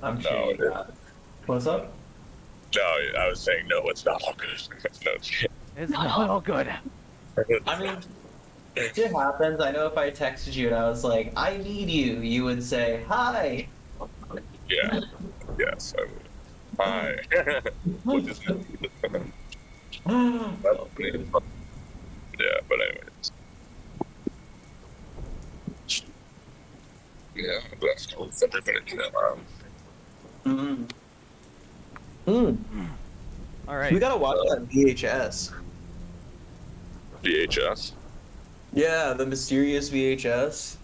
I'm No, shitting that. What's up? no, I was saying no. It's not all good. No, It's not all good. I mean, shit happens. I know if I texted you and I was like, I need you, you would say, hi. yeah, yes, I would. Hi. Which is that's Oh, funny. good. Yeah, but anyways, yeah, that's cool. Everybody can, Mm. Mm. All We right. gotta watch that VHS. VHS. Yeah, the mysterious VHS.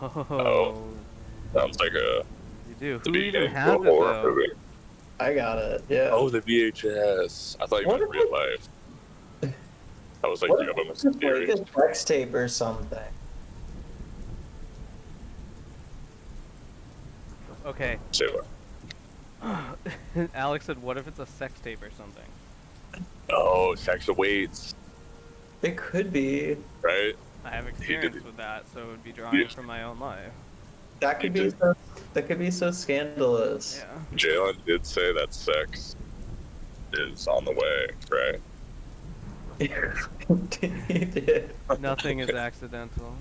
Oh, Oh, sounds like you do. the Who even beginning of a has it horror though? movie. I got it. Yeah. Oh, the VHS. I thought you What meant if real life. I was like, what you if have a it's just like mysterious. a sex tape or something? Okay. Say what? Alex said, "What if it's a sex tape or something?" Oh, sex awaits, It could be. right? I have He did experience it. with that, so it would be He, drawing from my own life. That he could be did. so. That could be so scandalous. Yeah. Jalen did say that sex is on the way, right? He did. Nothing is accidental.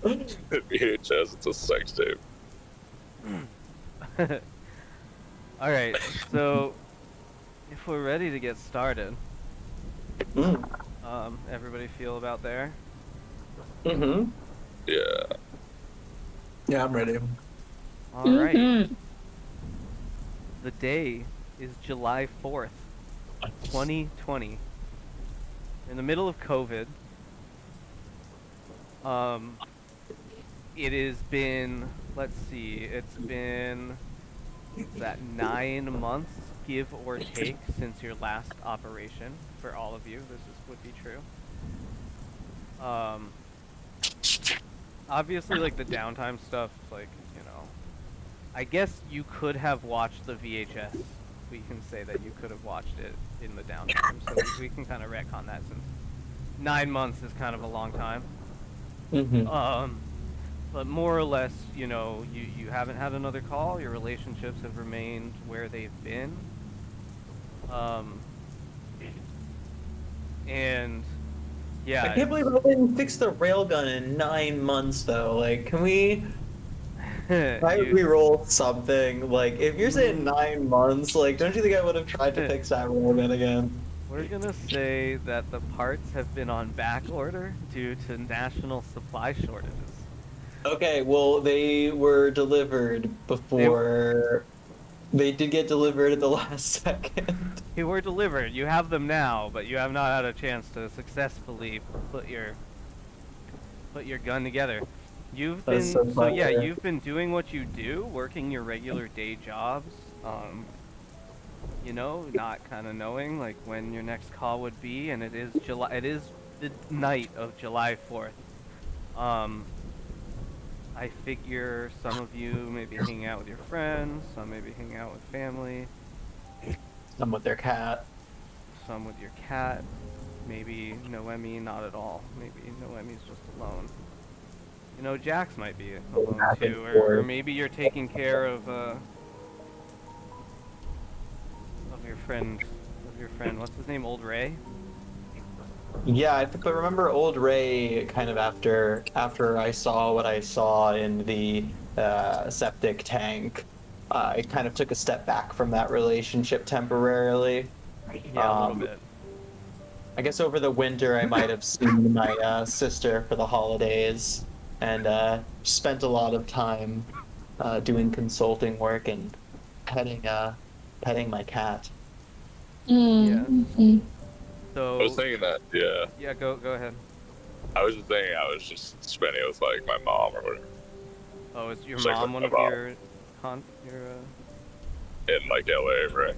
VHS, it's a sex tape. All right. So, if we're ready to get started, Mm. everybody feel about there? Mm-hmm. Yeah. Yeah, I'm ready. All right. The day is July 4th, 2020. In the middle of COVID. It has been, let's see, it's been, what's that, 9 months, give or take, since your last operation. For all of you, would be true. Obviously, like, the downtime stuff, like, you know, I guess you could have watched the VHS. We can say that you could have watched it in the downtime, so we can kind of retcon that since 9 months is kind of a long time. Mm-hmm. But more or less, you know, you haven't had another call. Your relationships have remained where they've been. And I yeah, can't believe I didn't fix the railgun in 9 months though. Like, can we try to you re-roll something? Like, if you're saying 9 months, like, don't you think I would have tried to fix that railgun again? we're gonna say that the parts have been on back order due to national supply shortages. Okay, well, they were delivered They before. They did get delivered at the last second. they were delivered. You have them now, but you have not had a chance to successfully put your gun together. You've That's so been, so yeah, clever. you've been doing what you do, working your regular day jobs. You know, not kind of knowing like when your next call would be, and it is July. It is the night of July 4th. Um, I figure some of you may be hanging out with your friends, some may be hanging out with family, Some with their cat. some with your cat. Maybe Noemi, not at all. Maybe Noemi's just alone. You know, Jax might be alone Back and too, or forth. maybe you're taking care of your friend, What's his name? Old Ray. Yeah, but remember old Ray kind of after I saw what I saw in the septic tank, I kind of took a step back from that relationship temporarily. Yeah, a little Um, bit. I guess over the winter I might have seen my sister for the holidays and spent a lot of time doing consulting work and petting petting my cat. Yeah. Mm-hmm. I was So thinking that, yeah. yeah, go ahead. I was just thinking I was just spending it with like my mom or whatever. Oh, is your It's like mom one my of mom your in like LA, right?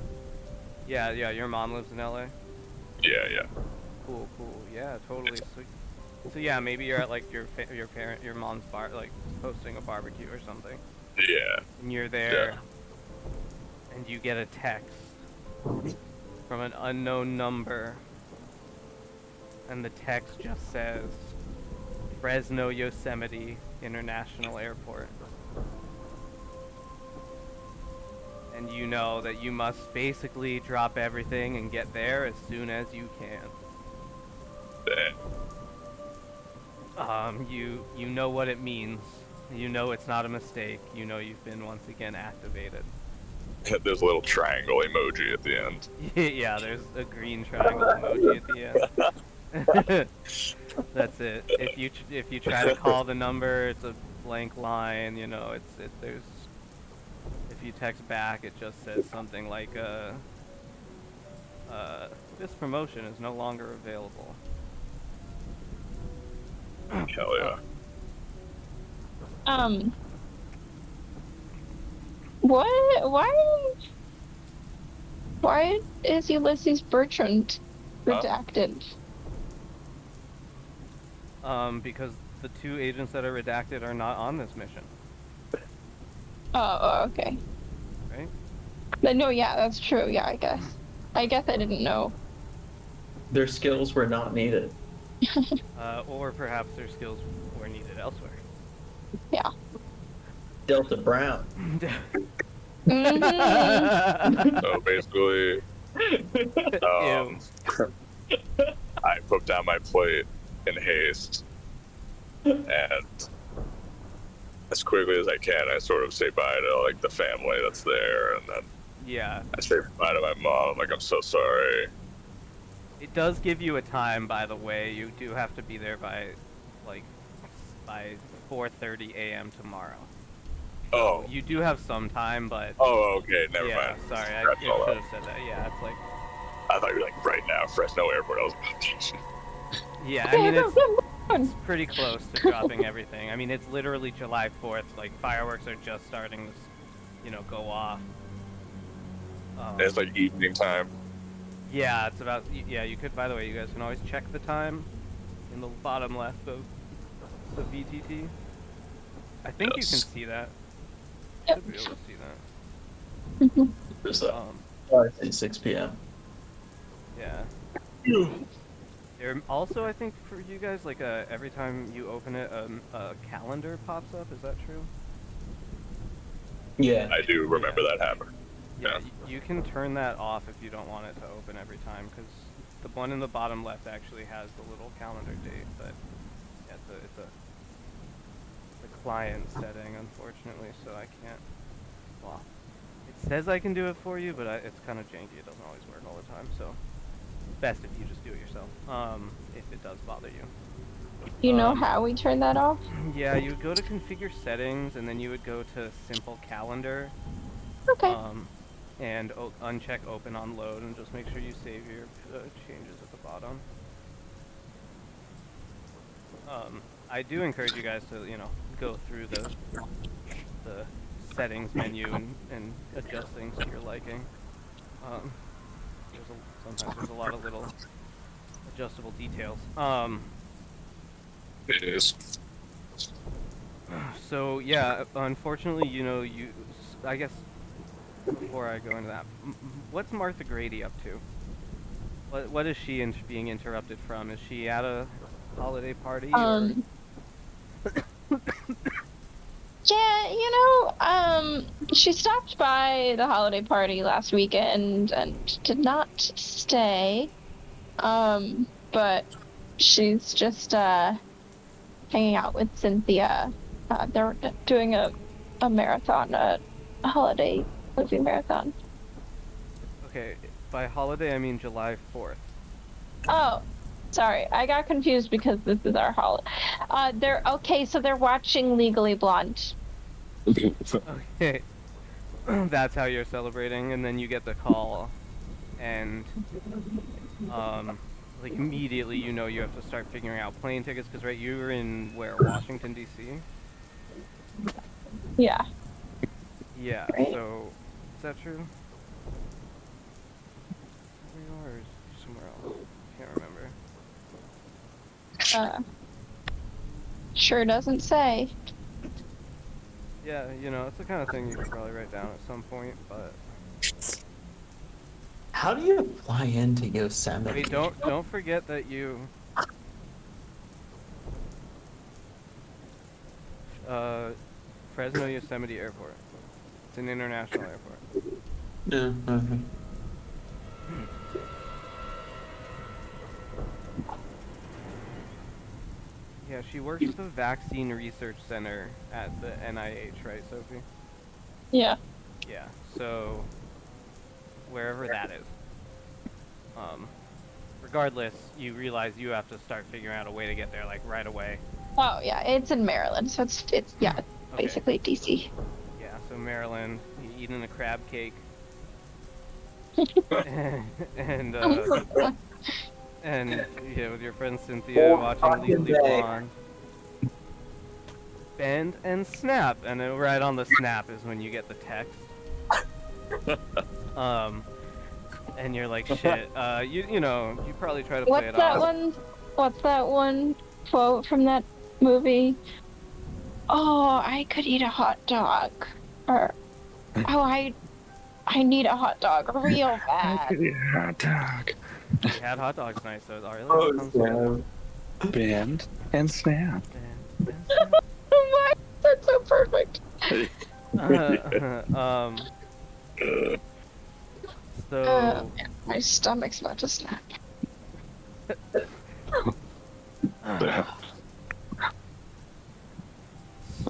Yeah, your mom lives in LA? Yeah, yeah. Cool. Yeah, totally. So yeah, maybe you're at like your mom's bar, like hosting a barbecue or something, Yeah. and you're Yeah. there, and you get a text from an unknown number, and the text just says, Fresno, Yosemite, International Airport. And you know that you must basically drop everything and get there as soon as you can. Damn. You know what it means. You know it's not a mistake. You know you've been once again activated. There's a little triangle emoji at the end. Yeah, there's a green triangle emoji at the end. That's it. If you try to call the number, it's a blank line. You know, there's. If you text back, it just says something like this promotion is no longer available. Hell yeah. What? Why is Ulysses Bertrand redacted? Because the 2 agents that are redacted are not on this mission. Oh, okay. Right? No, yeah, that's true. Yeah, I guess. I didn't know. Their skills were not needed. Or perhaps their skills were needed elsewhere. Yeah. Delta Brown. Mm-hmm. So basically, I put down my plate in haste, and as quickly as I can, I sort of say bye to like the family that's there, and then Yeah. I say bye to my mom. I'm like, I'm so sorry. It does give you a time, by the way. You do have to be there by 4:30 a.m. tomorrow. Oh. You do have some time, but Oh, okay. Never yeah, mind. sorry, I That's should all have said that. Yeah, it's like, I thought you were like right now, Fresno Airport. I was like, yeah, I mean it's pretty close to dropping everything. I mean it's literally July 4th. Like fireworks are just starting to, go off. it's like evening time. Yeah, it's about. Yeah, you could. By the way, you guys can always check the time in the bottom left of the VTT. I think you can Yes. see that. Yep. Should be able to see that. There's that. Um, I say 6 p.m. yeah. There also, I think, for you guys, like every time you open it, a calendar pops up. Is that true? Yeah. I do remember that happened. Yeah, Yeah. you can turn that off if you don't want it to open every time, because the one in the bottom left actually has the little calendar date, but yeah, it's a client setting, unfortunately, so I can't. Well, it says I can do it for you, but it's kind of janky. It doesn't always work all the time, so best if you just do it yourself. If it does bother you. You know how we turn that off? Yeah, you would go to configure settings, and then you would go to simple calendar. Okay. And uncheck open on load, and just make sure you save your changes at the bottom. I do encourage you guys to, go through the settings menu and adjust things to your liking. Sometimes there's a lot of little adjustable details. It is. So yeah, unfortunately, I guess before I go into that, what's Martha Grady up to? What is she being interrupted from? Is she at a holiday party? Or? Yeah, she stopped by the holiday party last weekend and did not stay. But she's just hanging out with Cynthia. They're doing a marathon, a holiday movie marathon. Okay, by holiday I mean July 4th. Oh, sorry, I got confused because this is our holiday. So they're watching Legally Blonde. Okay, that's how you're celebrating, and then you get the call, and immediately you have to start figuring out plane tickets, because right, you were in where, Washington D.C.? Yeah. Yeah. Right. So is that true? Where you are, or is it somewhere else? Can't remember. Sure doesn't say. Yeah, it's the kind of thing you could probably write down at some point, but How do you fly into Yosemite? wait, don't forget that you Fresno Yosemite Airport. It's an international airport. Yeah. Okay. Yeah, she works at the Vaccine Research Center at the NIH, right, Sophie? Yeah. Yeah, so wherever that is. Regardless, you realize you have to start figuring out a way to get there, like, right away. Oh yeah, it's in Maryland, so it's yeah, Okay. basically DC. Yeah, so Maryland, you eating a crab cake. and yeah, with your friend Cynthia watching Legally Blonde. Bend and snap, and then right on the snap is when you get the text. And you're like, shit. You know, you probably try to play it off. What's that one quote from that movie? Oh, I could eat a hot dog. Or oh, I need a hot dog real bad. Hot dog. We had hot dogs night, so really Oh, yeah. Bend and snap. And snap. Oh my, that's so perfect. So Man, my stomach's about to snap.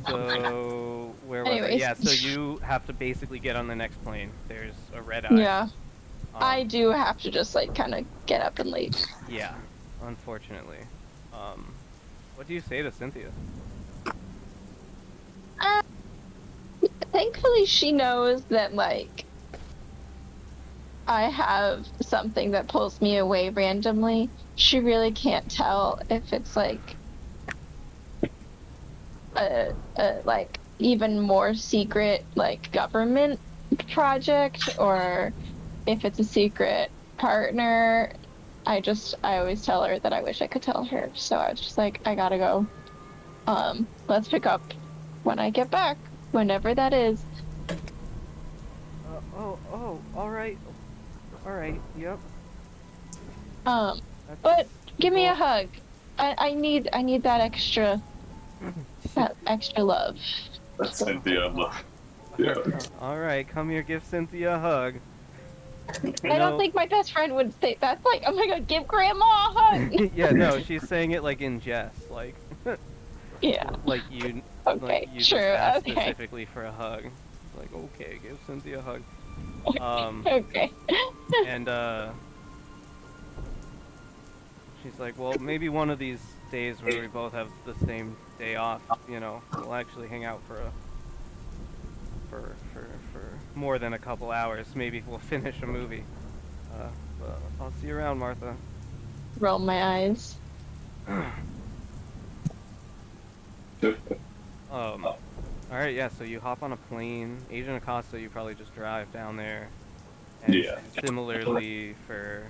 so where was I? Anyways. Yeah, so you have to basically get on the next plane. There's a red eye. Yeah, I do have to just like kind of get up and leave. Yeah, unfortunately. What do you say to Cynthia? Thankfully, she knows that like I have something that pulls me away randomly. She really can't tell if it's like a like even more secret like government project or if it's a secret partner. I always tell her that I wish I could tell her. So I was just like, I gotta go. Let's pick up when I get back, whenever that is. All right, yep. But give me a hug. I need that extra love. Cynthia. Yeah. All right, come here, give Cynthia a hug. I don't think my best friend would say that's like, oh my god, give grandma a hug. Yeah, no, she's saying it like in jest, like. Yeah. Like you. Okay, like you sure, just asked okay. specifically for a hug. Like, okay, give Cynthia a hug. Okay. And she's like, well, maybe one of these days where we both have the same day off, you know, we'll actually hang out for more than a couple hours. Maybe we'll finish a movie. But I'll see you around, Martha. Roll my eyes. Alright, yeah, so you hop on a plane. Agent Acosta, you probably just drive down there. And Yeah. similarly for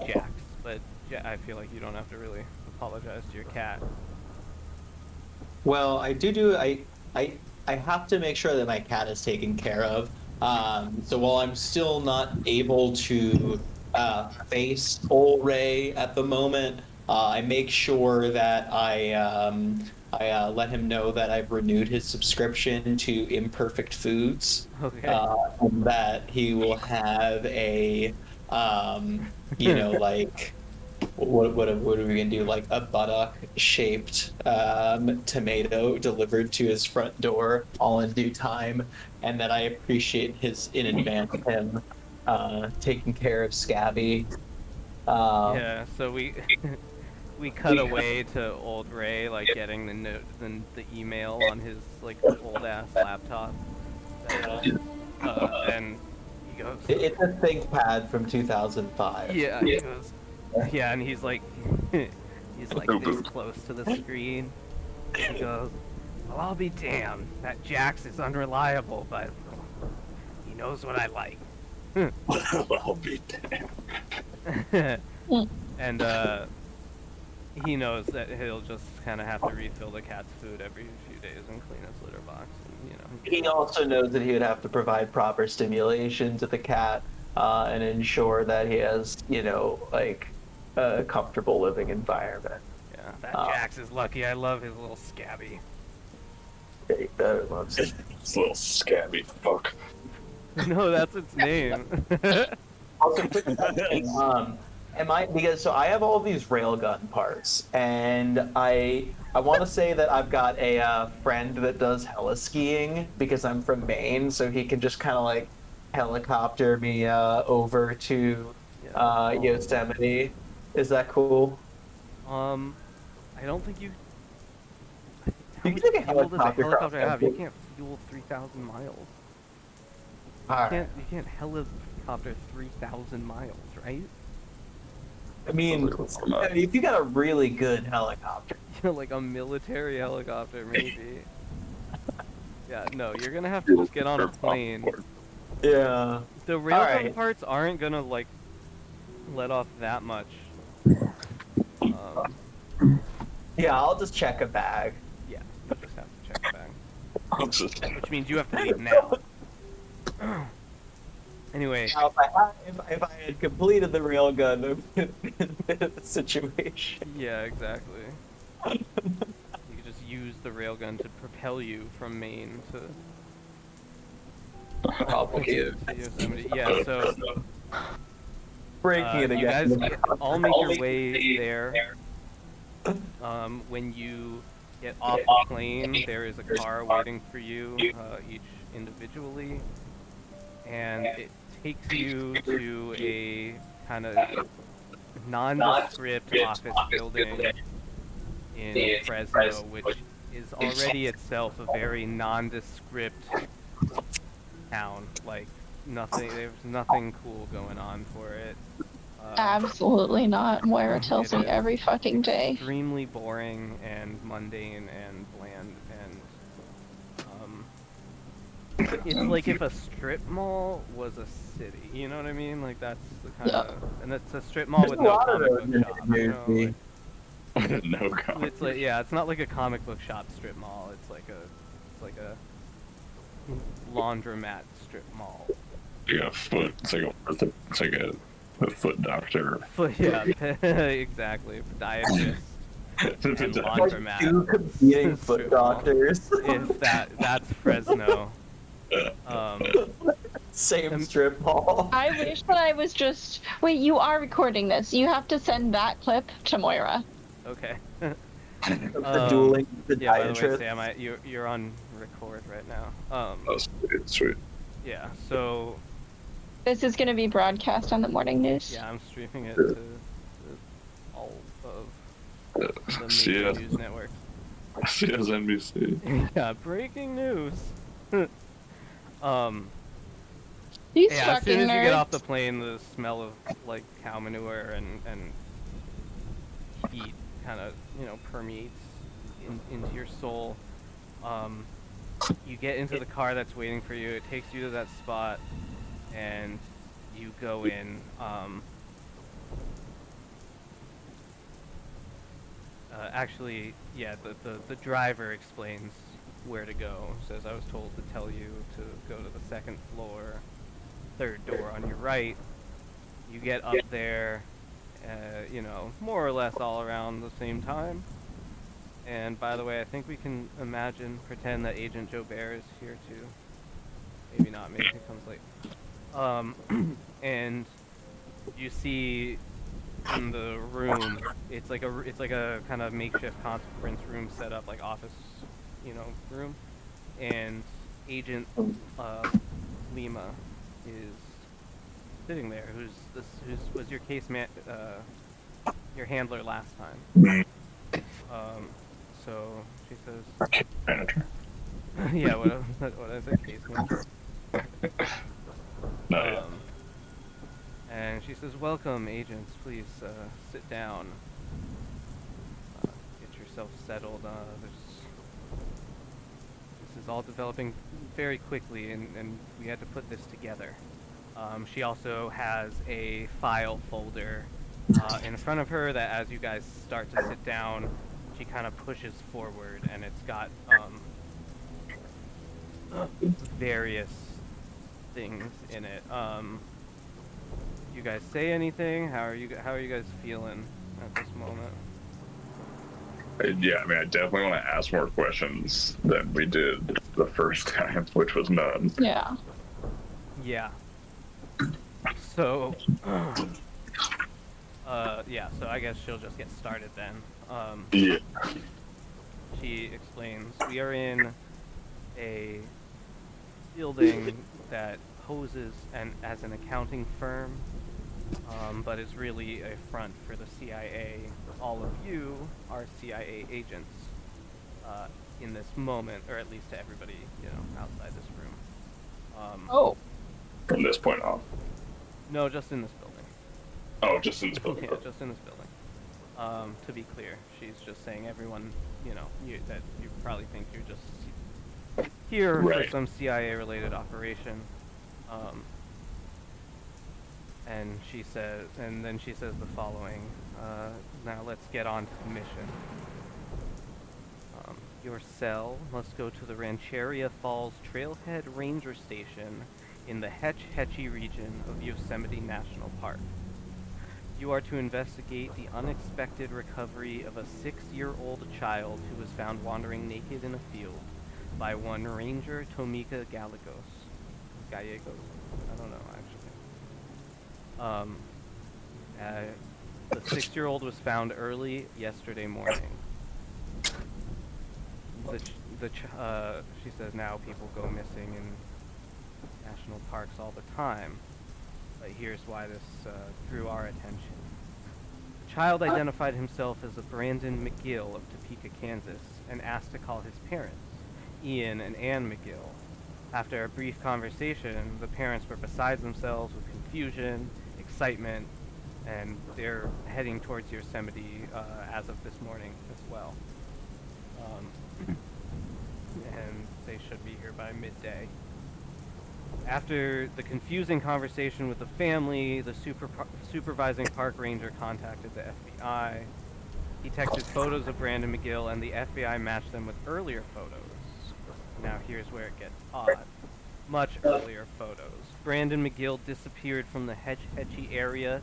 Jax, but I feel like you don't have to really apologize to your cat. Well, I have to make sure that my cat is taken care of. So while I'm still not able to face Ol Ray at the moment, I make sure that I let him know that I've renewed his subscription to Imperfect Foods. Okay. And that he will have a, like, what are we gonna do? Like a buttock-shaped tomato delivered to his front door, all in due time, and that I appreciate in advance him taking care of Scabby. Yeah, so we we cut away to old Ray, like getting the email on his like old ass laptop, and he goes, It's a ThinkPad from 2005. yeah, he goes, yeah, and he's like this close to the screen. He goes, well, I'll be damned. That Jax is unreliable, but he knows what I like. I'll be damned. And he knows that he'll just kind of have to refill the cat's food every few days and clean his litter box. And, you know. He also knows that he would have to provide proper stimulation to the cat and ensure that he has, like a comfortable living environment. Yeah, that Jax is lucky. I love his little Scabby. Take that loves it. This little scabby fuck. No, that's its name. Also, quick question. Am I because so I have all these railgun parts, and I want to say that I've got a friend that does heli skiing because I'm from Maine, so he can just kind of like helicopter me over to Yeah. Yosemite. Is that cool? I don't think you. How You much can take a fuel does a helicopter cross helicopter have? You country. can't fuel 3,000 miles. All right. You can't helicopter 3,000 miles, right? I mean, if you got a really good helicopter. Like a military helicopter, maybe. Yeah, no, you're gonna have to just get on a plane. Yeah. The railgun Alright. parts aren't gonna like let off that much. Yeah, I'll just check a bag. Yeah, you just have to check the bag. Just Which means you have to leave now. Anyway, Now, if I had completed the railgun, it would have been a bit of a situation. yeah, exactly. You could just use the railgun to propel you from Maine to complicated. Yosemite. Yeah, so Breaking it you again. guys all make your way there. When you get off the plane, there is a car waiting for you, each individually, and it takes you to a kind of nondescript office building in Fresno, which is already itself a very nondescript town. Like there's nothing cool going on for it. Absolutely not. Moira tells It me is every fucking day. extremely boring and mundane and bland and it's like if a strip mall was a city, you know what I mean? Like that's the kind of, and it's a strip mall There's with a no lot of comic those book in shop, New you know? Jersey. Like, No comment. it's like, yeah, it's not like a comic book shop strip mall. It's like a laundromat strip mall. Yeah, foot. It's like a foot doctor. But yeah, exactly. Podiatrist and Like laundromat. two competing foot Strip mall. doctors. If that's Fresno. Same strip mall. I wish that I was just. Wait, you are recording this. You have to send that clip to Moira. Okay. The dueling Yeah, by the way, podiatrist. Sam, you're on record right now. Oh, sweet. Yeah, so This is going to be broadcast on the morning news. yeah, I'm streaming it to all of the major CS. news networks. CSNBC. Yeah, breaking news. These Yeah, as fucking soon as you get nerds. off the plane, the smell of like cow manure and heat kind of permeates into your soul. You get into the car that's waiting for you. It takes you to that spot, and you go in. Actually, yeah, the driver explains where to go. Says I was told to tell you to go to the second floor, third door on your right. You get up there, more or less all around the same time. And by the way, I think we can pretend that Agent Joe Bear is here too. Maybe not, maybe he comes late. And you see in the room, it's like a kind of makeshift conference room set up, like office, room. And Agent Lima is sitting there. Who was your your handler last time? So she says, Manager. yeah, what is it, case manager? No, yeah. And she says, welcome, agents, please sit down. Get yourself settled. This is all developing very quickly, and we had to put this together. She also has a file folder in front of her that as you guys start to sit down, she kind of pushes forward, and it's got various things in it. You guys say anything? How are you guys feeling at this moment? Yeah, I mean, I definitely want to ask more questions than we did the first time, which was none. Yeah. Yeah. So, yeah. So I guess she'll just get started then. Yeah. She explains, we are in a building that poses as an accounting firm, but is really a front for the CIA. All of you are CIA agents in this moment, or at least to everybody, outside this room. Oh. From this point on. No, just in this building. Oh, just in this building. Yeah, just in this building. To be clear, she's just saying everyone, that you probably think you're just here Right. for some CIA-related operation. And then she says the following. Now let's get on to the mission. Your cell must go to the Rancheria Falls Trailhead Ranger Station in the Hetch Hetchy region of Yosemite National Park. You are to investigate the unexpected recovery of a 6-year-old child who was found wandering naked in a field by one Ranger Tomika Gallegos. I don't know, actually. The 6-year-old was found early yesterday morning. She says now people go missing in national parks all the time, but here's why this drew our attention. The child identified himself as a Brandon McGill of Topeka, Kansas, and asked to call his parents, Ian and Ann McGill. After a brief conversation, the parents were beside themselves with confusion, excitement, and they're heading towards Yosemite as of this morning as well. And they should be here by midday. After the confusing conversation with the family, the supervising park ranger contacted the FBI. He texted photos of Brandon McGill, and the FBI matched them with earlier photos. Now here's where it gets odd. Much earlier photos. Brandon McGill disappeared from the Hetch Hetchy area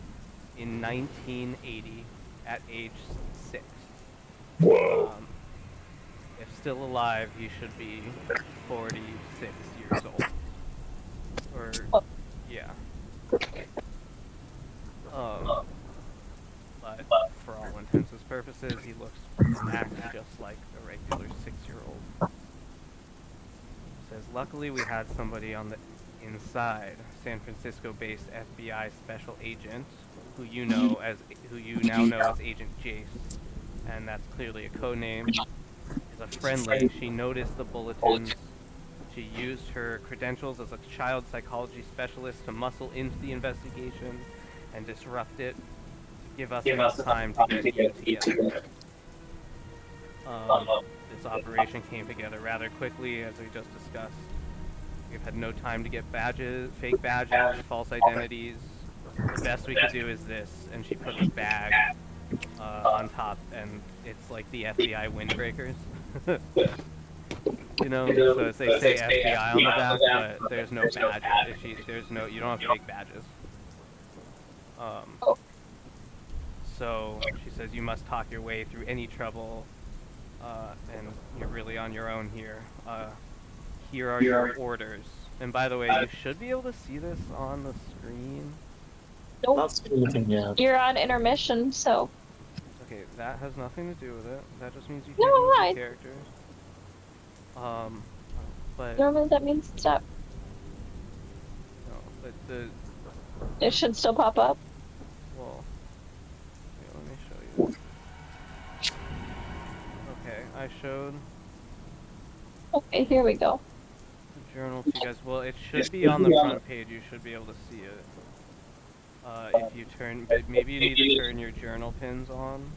in 1980 at age 6. Whoa. If still alive, he should be 46 years old. Or, yeah. But for all intents and purposes, he looks and acts just like a regular 6-year-old. Says, luckily we had somebody on the inside, San Francisco-based FBI special agent, who you now know as Agent Jace, and that's clearly a code name. Is a friendly. She noticed the bulletins. She used her credentials as a child psychology specialist to muscle into the investigation and disrupt it, to give us enough time to get you together. This operation came together rather quickly, as we just discussed. We've had no time to get fake badges, false identities. The best we could do is this, and she puts a bag on top, and it's like the FBI windbreakers. So they say FBI on the back, but there's no badge. You don't have fake badges. So she says you must talk your way through any trouble, and you're really on your own here. Here are your orders. And by the way, you should be able to see this on the screen. Nope. Not seeing anything yet. You're on intermission, so. Okay, that has nothing to do with it. That just means you No, can't move I- the characters. But Normally that means stop. no, but the It should still pop up. well, okay, let me show you. Okay, I showed Okay, here we go. the journal to you guys. Well, it should be on the front page. You should be able to see it. If you turn, maybe you need to turn your journal pins on.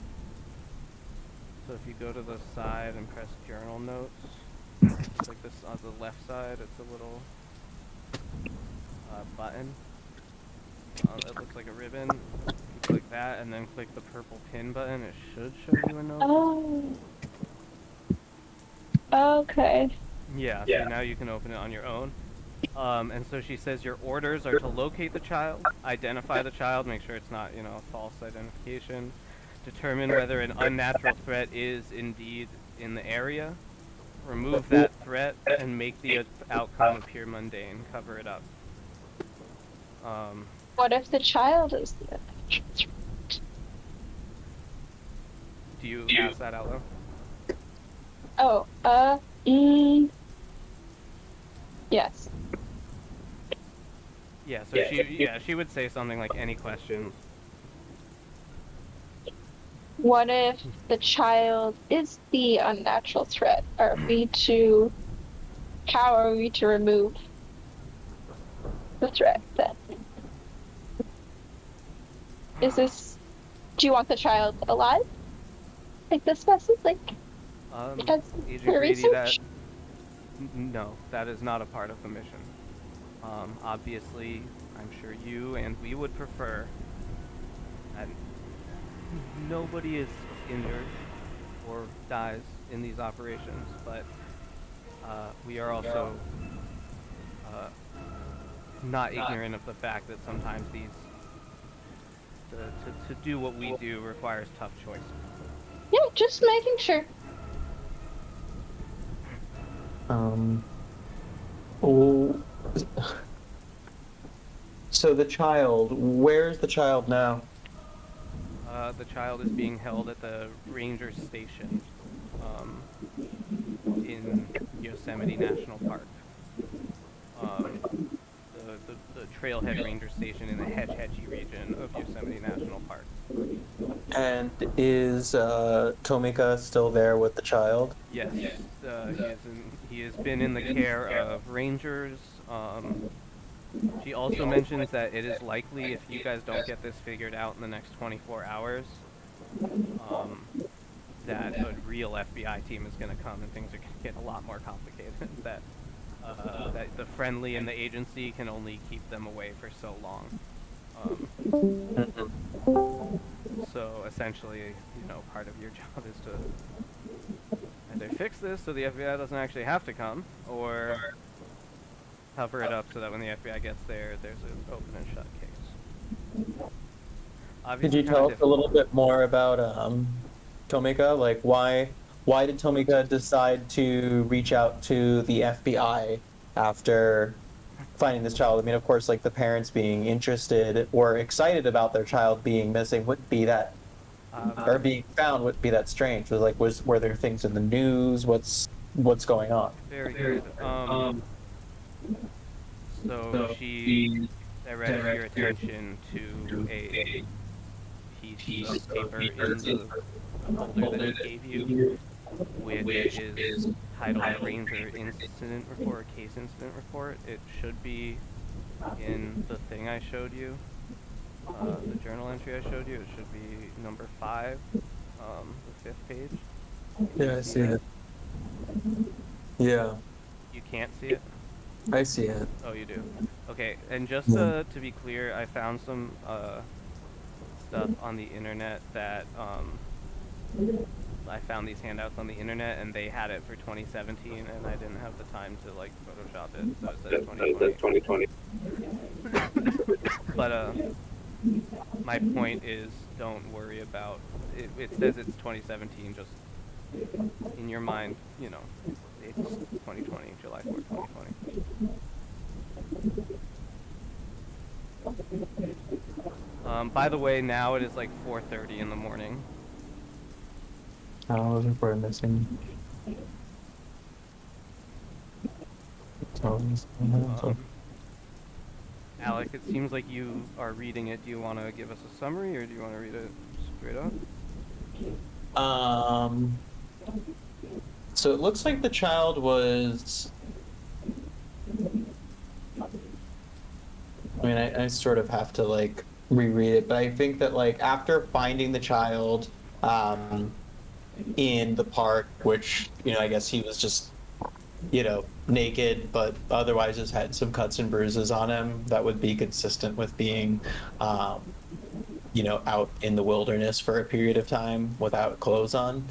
So if you go to the side and press journal notes, like this on the left side, it's a little button. It looks like a ribbon. You click that and then click the purple pin button. It should show you a note. Oh. Okay. Yeah, so now you can open it on your own. And so she says your orders are to locate the child, identify the child, make sure it's not, a false identification, determine whether an unnatural threat is indeed in the area, remove that threat, and make the outcome appear mundane. Cover it up. What if the child is the unnatural threat? Do you ask that out loud? Oh, yes. Yeah, so she would say something like, any questions? What if the child is the unnatural threat? How are we to remove the threat then? Do you want the child alive? Like this message? Like, as Agent for Grady, research? no, that is not a part of the mission. Obviously, I'm sure you and we would prefer that nobody is injured or dies in these operations, but we are also not ignorant of the fact that sometimes to do what we do requires tough choices. Yeah, just making sure. Oh, so the child, where's the child now? The child is being held at the ranger station in Yosemite National Park. The Trailhead Ranger Station in the Hetch Hetchy region of Yosemite National Park. And is Tomika still there with the child? Yes, he has been in the care of rangers. She also mentions that it is likely, if you guys don't get this figured out in the next 24 hours, that a real FBI team is going to come and things are going to get a lot more complicated. that the friendly and the agency can only keep them away for so long. So essentially, part of your job is to either fix this so the FBI doesn't actually have to come, or cover it up so that when the FBI gets there, there's an open and shut case. Could you tell us a little bit more about Tomika? Like, why did Tomika decide to reach out to the FBI after finding this child? I mean, of course, like the parents being interested or excited about their child being missing wouldn't be that, or being found wouldn't be that strange. Were there things in the news? What's going on? Very good. So she directs your attention to a piece of paper in the folder that she gave you, which is titled Ranger Incident Report, Case Incident Report. It should be in the thing I showed you, the journal entry I showed you. It should be number 5, the 5th page. Yeah, I see it. Yeah. You can't see it? I see it. Oh, you do? Okay, and just to be clear, I found some stuff on the internet that I found these handouts on the internet, and they had it for 2017, and I didn't have the time to like Photoshop it, so it says 2020. But my point is, don't worry about it. It says it's 2017. Just in your mind, it's 2020, July 4th, 2020. By the way, now it is like 4:30 in the morning. I wasn't for missing. Alec, it seems like you are reading it. Do you want to give us a summary, or do you want to read it straight up? So it looks like the child was. I mean, I sort of have to like reread it, but I think that like after finding the child in the park, which I guess he was just naked, but otherwise just had some cuts and bruises on him that would be consistent with being out in the wilderness for a period of time without clothes on.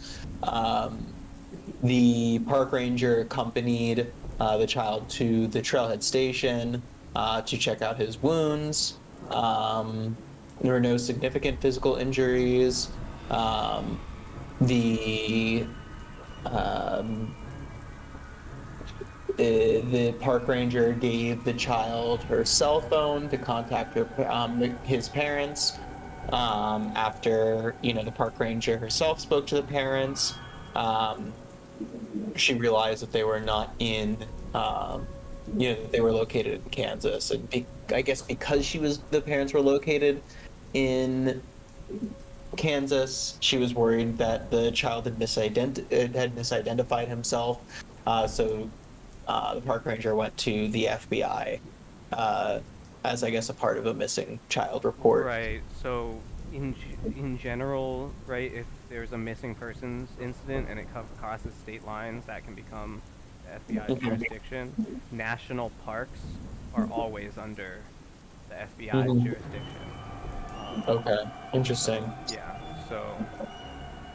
The park ranger accompanied the child to the trailhead station to check out his wounds. There were no significant physical injuries. The um, the park ranger gave the child her cell phone to contact his parents. After the park ranger herself spoke to the parents, she realized that they were not in that they were located in Kansas, and I guess because the parents were located in Kansas, she was worried that the child had misidentified himself. So the park ranger went to the FBI as, I guess, a part of a missing child report. Right. So in general, right, if there's a missing persons incident and it crosses state lines, that can become the FBI's jurisdiction. National parks are always under the FBI's jurisdiction. Okay, interesting. Yeah. So,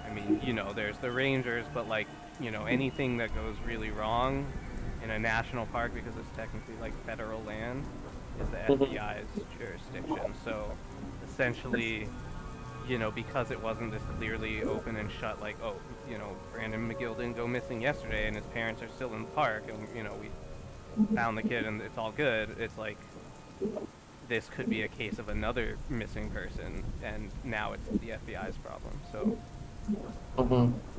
I mean, there's the rangers, but like, anything that goes really wrong in a national park, because it's technically like federal land, is the FBI's jurisdiction. So essentially, because it wasn't this clearly open and shut, like, oh, Brandon McGill didn't go missing yesterday and his parents are still in the park and, we found the kid and it's all good. It's like, this could be a case of another missing person and now it's the FBI's problem. So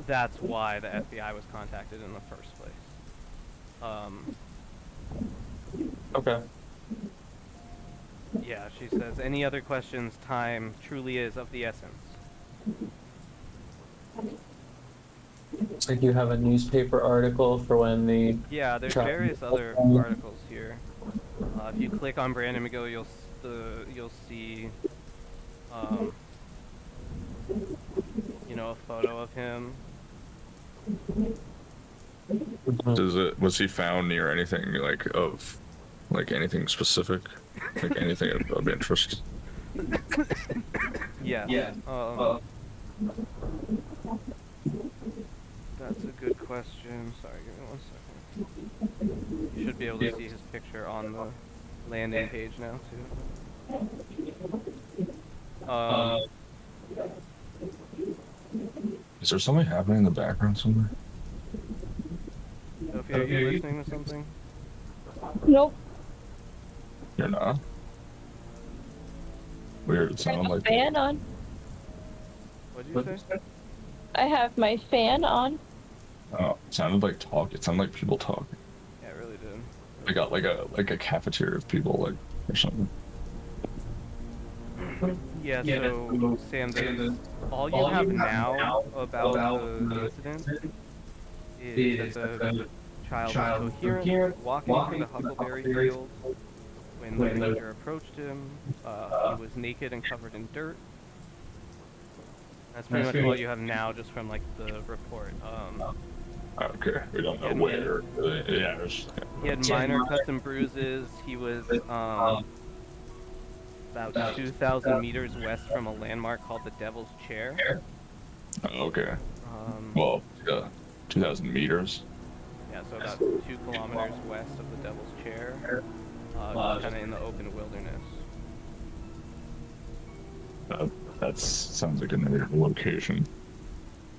that's why the FBI was contacted in the first place. Okay. Yeah, she says, any other questions? Time truly is of the essence. Looks like you have a newspaper article for when the... Yeah, there's various other articles here. If you click on Brandon McGill, you'll see, a photo of him. Was he found near anything anything specific? Like anything of interest? Yeah. That's a good question. Sorry, give me 1 second. You should be able to see his picture on the landing page now, too. Is there something happening in the background somewhere? Sophie, are you listening to something? Nope. You're not? Weird. It I have sounded a like fan on. What did you say? I have my fan on. Oh, it sounded like talk. It sounded like people talking. Yeah, it really did. I got like a cafeteria of people or something. Yeah, so Sam, all you have now about the incident is that the child was coherent, walking through the huckleberry field when the ranger approached him. He was naked and covered in dirt. That's pretty much all you have now, just from like the report. Okay, we don't know where. Yeah, he had minor cuts and bruises. He was about 2,000 meters west from a landmark called the Devil's Chair. Okay. Well, 2,000 meters. Yeah, so about 2 kilometers west of the Devil's Chair, kind of in the open wilderness. That sounds like a notable location.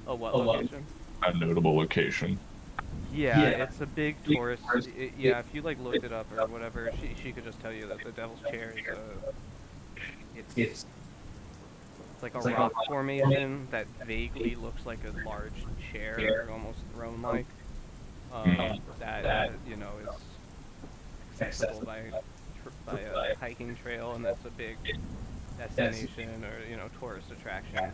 Oh, what location? A notable location. Yeah, it's a big tourist. Yeah, if you like looked it up or whatever, she could just tell you that the Devil's Chair is it's like a rock formation that vaguely looks like a large chair, almost throne-like. That is accessible by a hiking trail, and that's a big destination or tourist attraction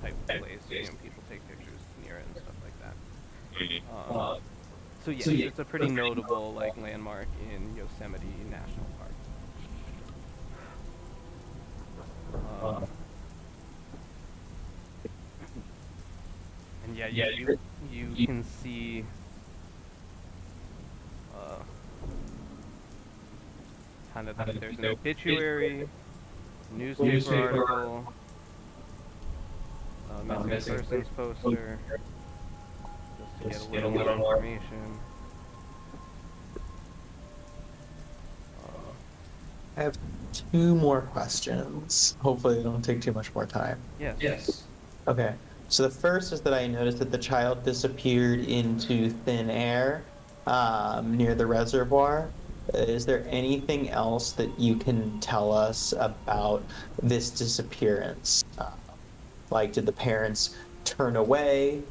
type place. People take pictures near it and stuff like that. So yeah, it's a pretty notable landmark in Yosemite National Park. And yeah, you can see kind of that there's an obituary, newspaper article, missing persons poster, just to get a little more information. I have 2 more questions. Hopefully they don't take too much more time. Yes. Okay. So the first is that I noticed that the child disappeared into thin air near the reservoir. Is there anything else that you can tell us about this disappearance? Like, did the parents turn away?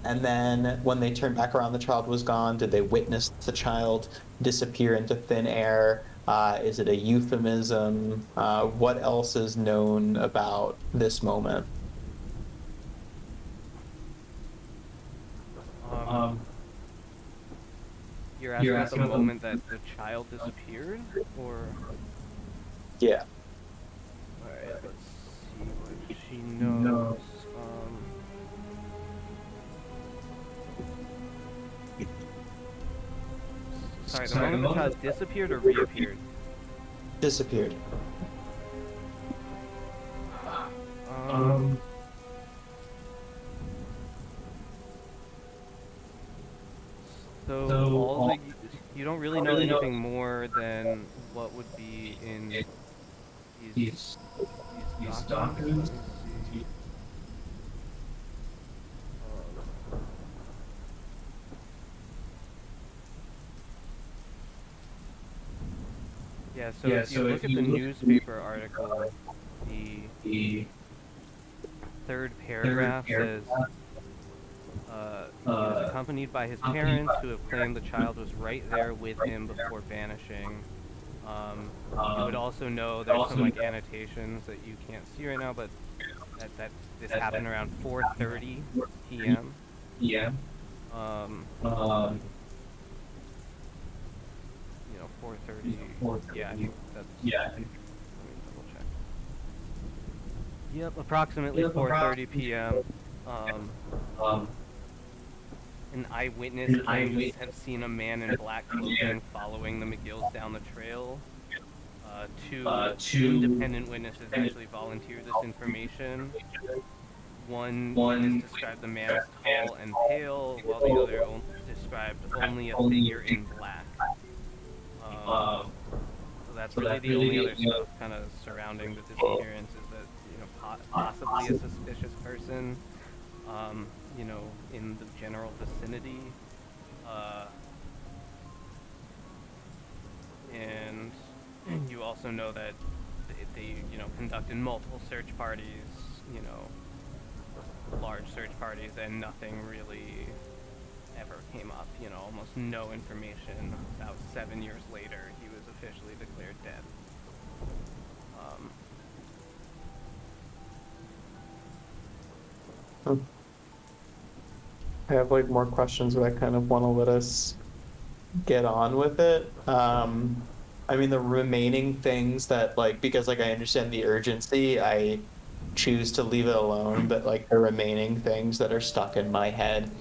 And then when they turned back around, the child was gone. Did they witness the child disappear into thin air? Is it a euphemism? What else is known about this moment? Um, you're asking about the moment that the child disappeared, or? Yeah. All right, let's see what she knows. Sorry, the moment the child disappeared or reappeared? Disappeared. Um, so all the you don't really know anything more than what would be in these documents. Let me see. Um, yeah, so if you look at the newspaper article, the third paragraph says he was accompanied by his parents who have claimed the child was right there with him before vanishing. You would also know there's some like annotations that you can't see right now, but that this happened around 4:30 p.m. Um, 4:30. Yeah, I think that's. Let me double check. Yep, approximately 4:30 p.m. An eyewitness claims to have seen a man in black clothing following the McGills down the trail. Two independent witnesses actually volunteered this information. One witness described the man as tall and pale, while the other described only a figure in black. So that's really the only other stuff kind of surrounding the disappearance is that, possibly a suspicious person, in the general vicinity. And you also know that they conducted multiple search parties, large search parties, and nothing really ever came up. Almost no information. About 7 years later, he was officially declared dead. I have like more questions, but I kind of want to let us get on with it. I mean, the remaining things that like, because like I understand the urgency, I choose to leave it alone, but like the remaining things that are stuck in my head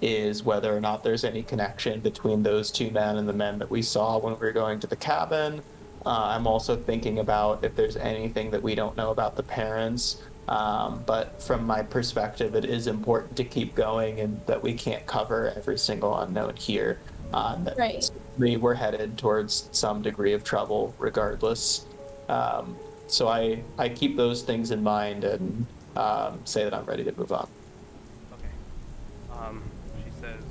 is whether or not there's any connection between those two men and the men that we saw when we were going to the cabin. I'm also thinking about if there's anything that we don't know about the parents. But from my perspective, it is important to keep going and that we can't cover every single unknown here. That Right. we were headed towards some degree of trouble regardless. So I keep those things in mind and say that I'm ready to move on. Okay. She says,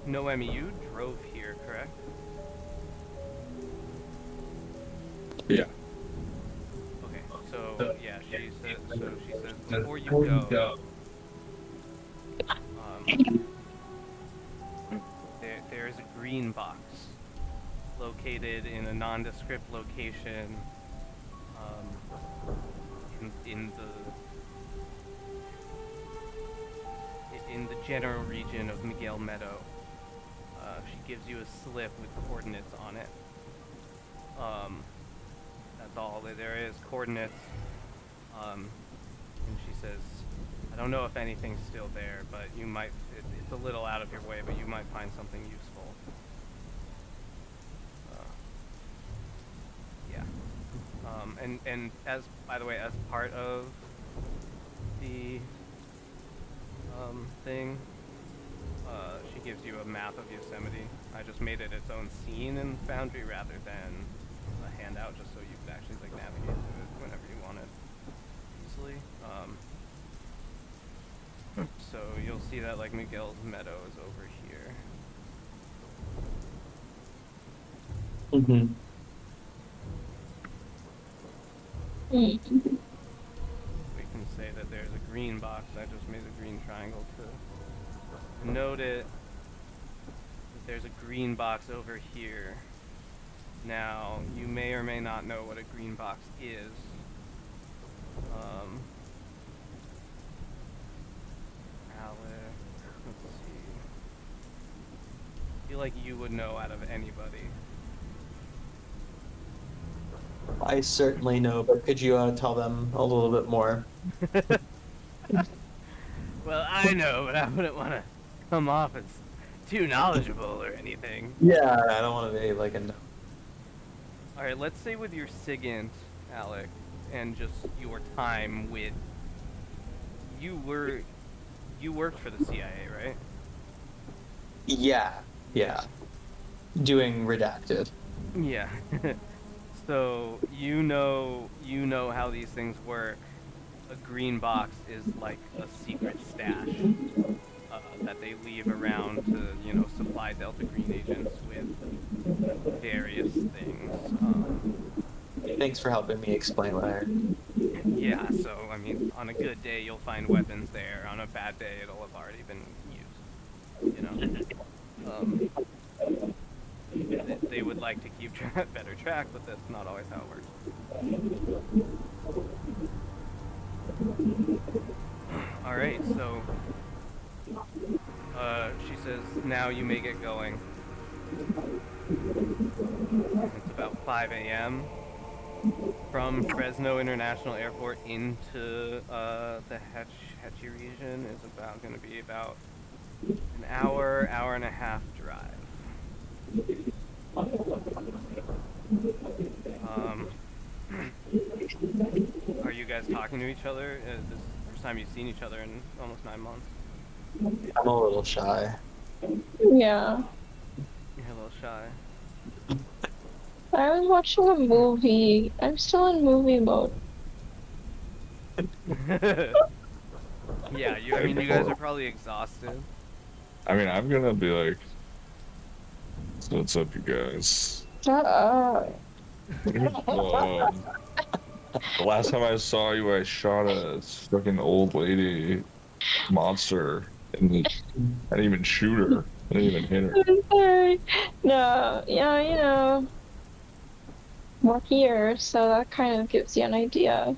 Noemi, you drove here, correct? Yeah. Okay, so yeah, she says before you go, there's a green box located in a nondescript location, in the general region of Miguel Meadow. She gives you a slip with coordinates on it. That's all there is, coordinates. And she says, I don't know if anything's still there, but you might, it's a little out of your way, but you might find something useful. Yeah. And by the way, as part of the thing, she gives you a map of Yosemite. I just made it its own scene in Foundry rather than a handout, just so you could actually like navigate to it whenever you wanted. obviously. So you'll see that like Miguel's meadow is over here. Mm-hmm. Mm. We can say that there's a green box. I just made a green triangle to note it. That there's a green box over here. Now, you may or may not know what a green box is. Alec, let's see. I feel like you would know out of anybody. I certainly know, but could you tell them a little bit more? Well, I know, but I wouldn't want to come off as too knowledgeable or anything. Yeah, I don't want to be like a no. Alright, let's say with your SIGINT, Alec, and just your time with... You worked for the CIA, right? Yeah, yeah. Doing redacted. Yeah. So, you know how these things work. A green box is like a secret stash that they leave around to, supply Delta Green agents with various things. Thanks for helping me explain what I heard. Yeah, so, I mean, on a good day, you'll find weapons there. On a bad day, it'll have already been used, They would like to keep better track, but that's not always how it works. Alright, so... she says, now you may get going. It's about 5 a.m. From Fresno International Airport into the Hetchy region is going to be about an hour and a half drive. Are you guys talking to each other? This is the first time you've seen each other in almost 9 months. I'm a little shy. Yeah. You're a little shy. I was watching a movie. I'm still in movie mode. Yeah, you guys are probably exhausted. I mean, I'm gonna be like, so what's up, you guys? Shut up. The last time I saw you, I shot a fucking old lady monster, and I didn't even shoot her. I didn't even hit her. Sorry. No, yeah, we're here, so that kind of gives you an idea.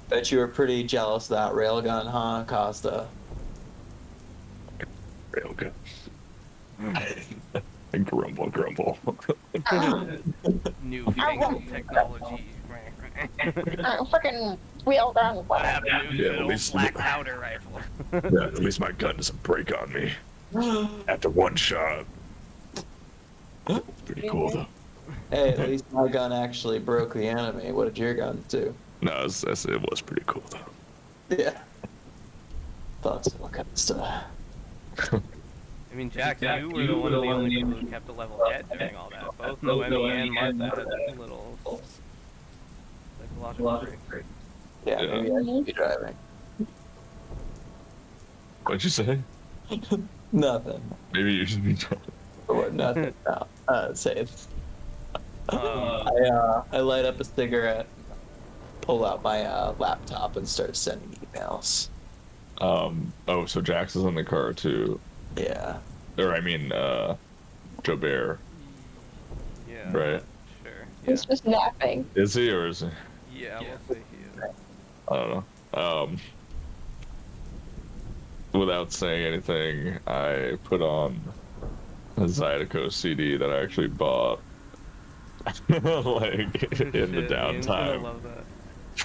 Bet you were pretty jealous of that railgun, huh, Costa? Railgun. Grumble. Newfangled technology. Freaking wheel gun. What happened to Yeah, the at old least- black powder rifle? Yeah, at least my gun doesn't break on me after one shot. Pretty cool though. Hey, at least my gun actually broke the enemy. What did your gun do? No, it was pretty cool though. Yeah. Thought so, what kind of stuff. I mean, Jack, you were one of the only people who kept a level head during all that. Both Noemi and Martha had little psychological breaks. Yeah, Yeah. maybe I should be driving. What'd you say? Nothing. Maybe you should be drunk. Or nothing. No. Save. Uh, I light up a cigarette, pull out my laptop, and start sending emails. Oh, so Jax is in the car too. Yeah. Or I mean, Joe Bear, yeah. right? Sure. He's just napping. Is he or is he? Yeah, we'll say he is. I don't know. Without saying anything, I put on a Zydeco CD that I actually bought, like in the Shit, Ian's gonna downtime. love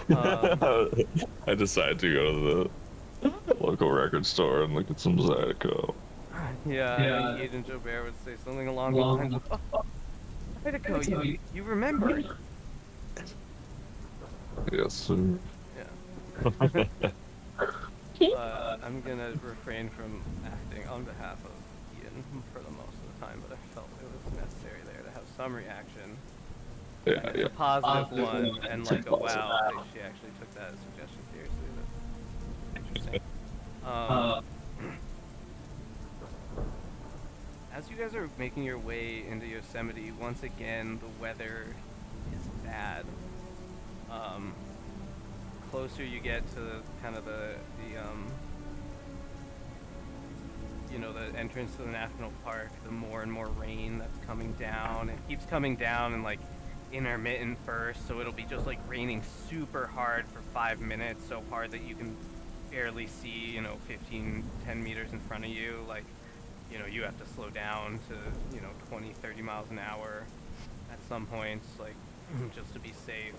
that. I decided to go to the local record store and look at some Zydeco. Yeah, I think Agent Joe Bear would say something along the lines of, "Oh, Zydeco, you remember?" Yes, sir. Yeah. I'm gonna refrain from acting on behalf of Ian for the most of the time, but I felt it was necessary there to have some reaction. Yeah, It's yeah. a positive one, and like a wow, she actually took that suggestion seriously. That's interesting. As you guys are making your way into Yosemite, once again the weather is bad. Closer you get to kind of the the entrance to the national park, the more and more rain that's coming down. It keeps coming down and like intermittent bursts, so it'll be just like raining super hard for 5 minutes, so hard that you can barely see, 10 meters in front of you. Like, you have to slow down to, 20, 30 miles an hour at some points, like, just to be safe.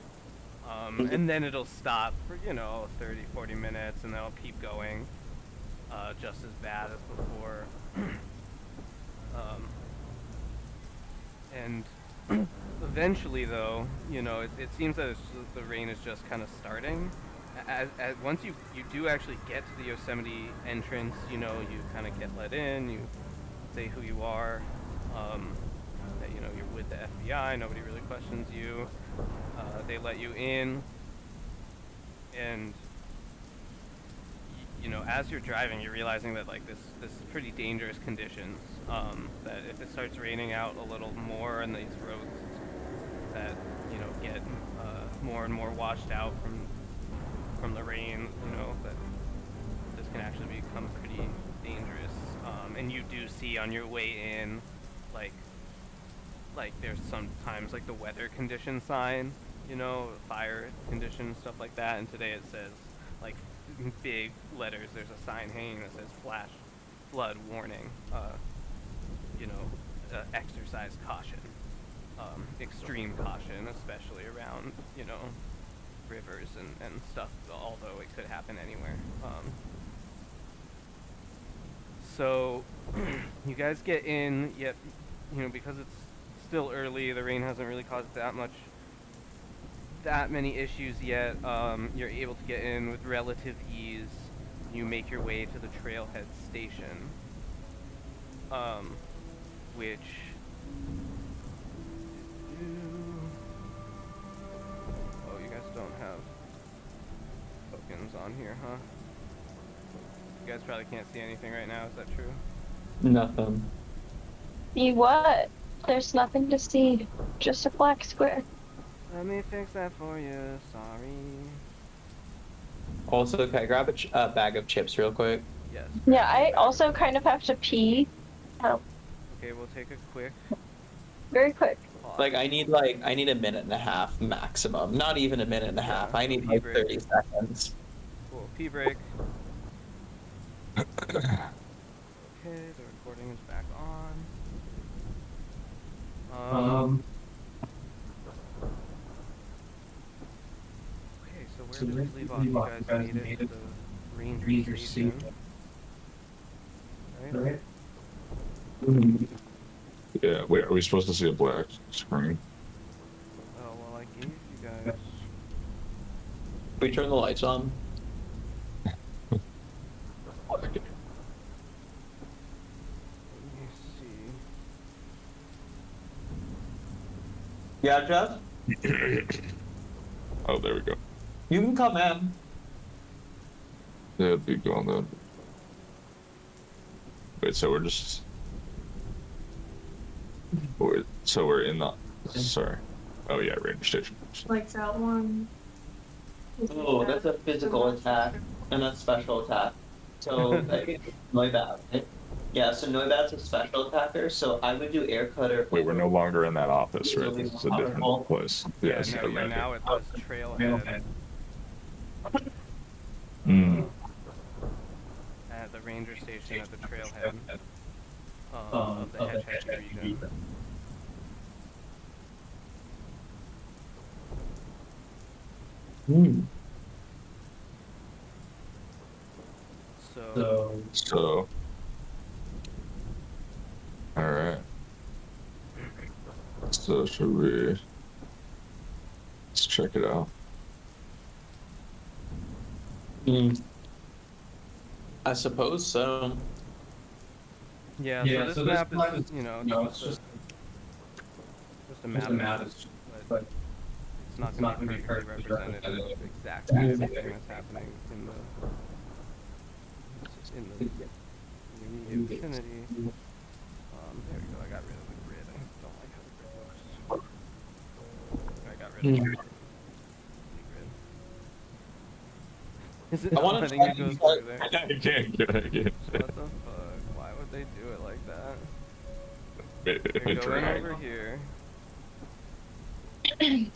And then it'll stop for, 30, 40 minutes, and then it'll keep going, just as bad as before. And eventually, though, it seems that the rain is just kind of starting. Once you do actually get to the Yosemite entrance, you kind of get let in, you say who you are, that, you're with the FBI, nobody really questions you. They let you in, and as you're driving, you're realizing that like this is pretty dangerous conditions. That if it starts raining out a little more and these roads that get more and more washed out from the rain, that this can actually become pretty dangerous. And you do see on your way in, like there's sometimes like the weather condition sign, fire condition, stuff like that. And today it says, like, in big letters, there's a sign hanging that says flash flood warning, exercise caution, extreme caution, especially around, rivers and stuff, although it could happen anywhere. So you guys get in, yet, because it's still early, the rain hasn't really caused that many issues yet. You're able to get in with relative ease. You make your way to the trailhead station, which you guys don't have tokens on here, huh? You guys probably can't see anything right now, is that true? Nothing. See what? There's nothing to see. Just a black square. Let me fix that for you, sorry. Also, can I grab a bag of chips real quick? Yes. Yeah, I also kind of have to pee. Oh, Okay, we'll take a quick very quick. pause. Like I need a minute and a half maximum. Not even a minute and a half. Yeah, I need pee like break. 30 seconds. Cool, pee break. Okay, the recording is back on. Okay, so where did we leave off? You guys made it to the ranger station. Right? Yeah, wait, are we supposed to see a black screen? Oh, well, I gave you guys... We turn the lights on. Let me see. Yeah, Jeff? Oh, there we go. You can come in. Yeah, it'd be gone then. Wait, so we're just... Wait, so we're in the... Sorry. Oh yeah, ranger station. Like that one. Oh, that's a physical attack and a special attack. So Noibat, right? Yeah, so Noibat's a special attacker, so I would do air cutter. Wait, we're no longer in that office, right? This is a different place. Yeah, Yes, no, okay. you're now at this trailhead. At the ranger station at the trailhead of the Hedgehog region. So... Alright. So should we... Let's check it out. I suppose so. Yeah, so this map is, just a map. But it's not going to be perfectly representative of exactly everything that's happening in the immediate vicinity. There we go. I got rid of the grid. I don't like how the grid looks. I got rid of the grid. Is it I wanna letting try you go and through there? I can't get it. What the fuck? Why would they do it like that? It They're going drag. over here. Any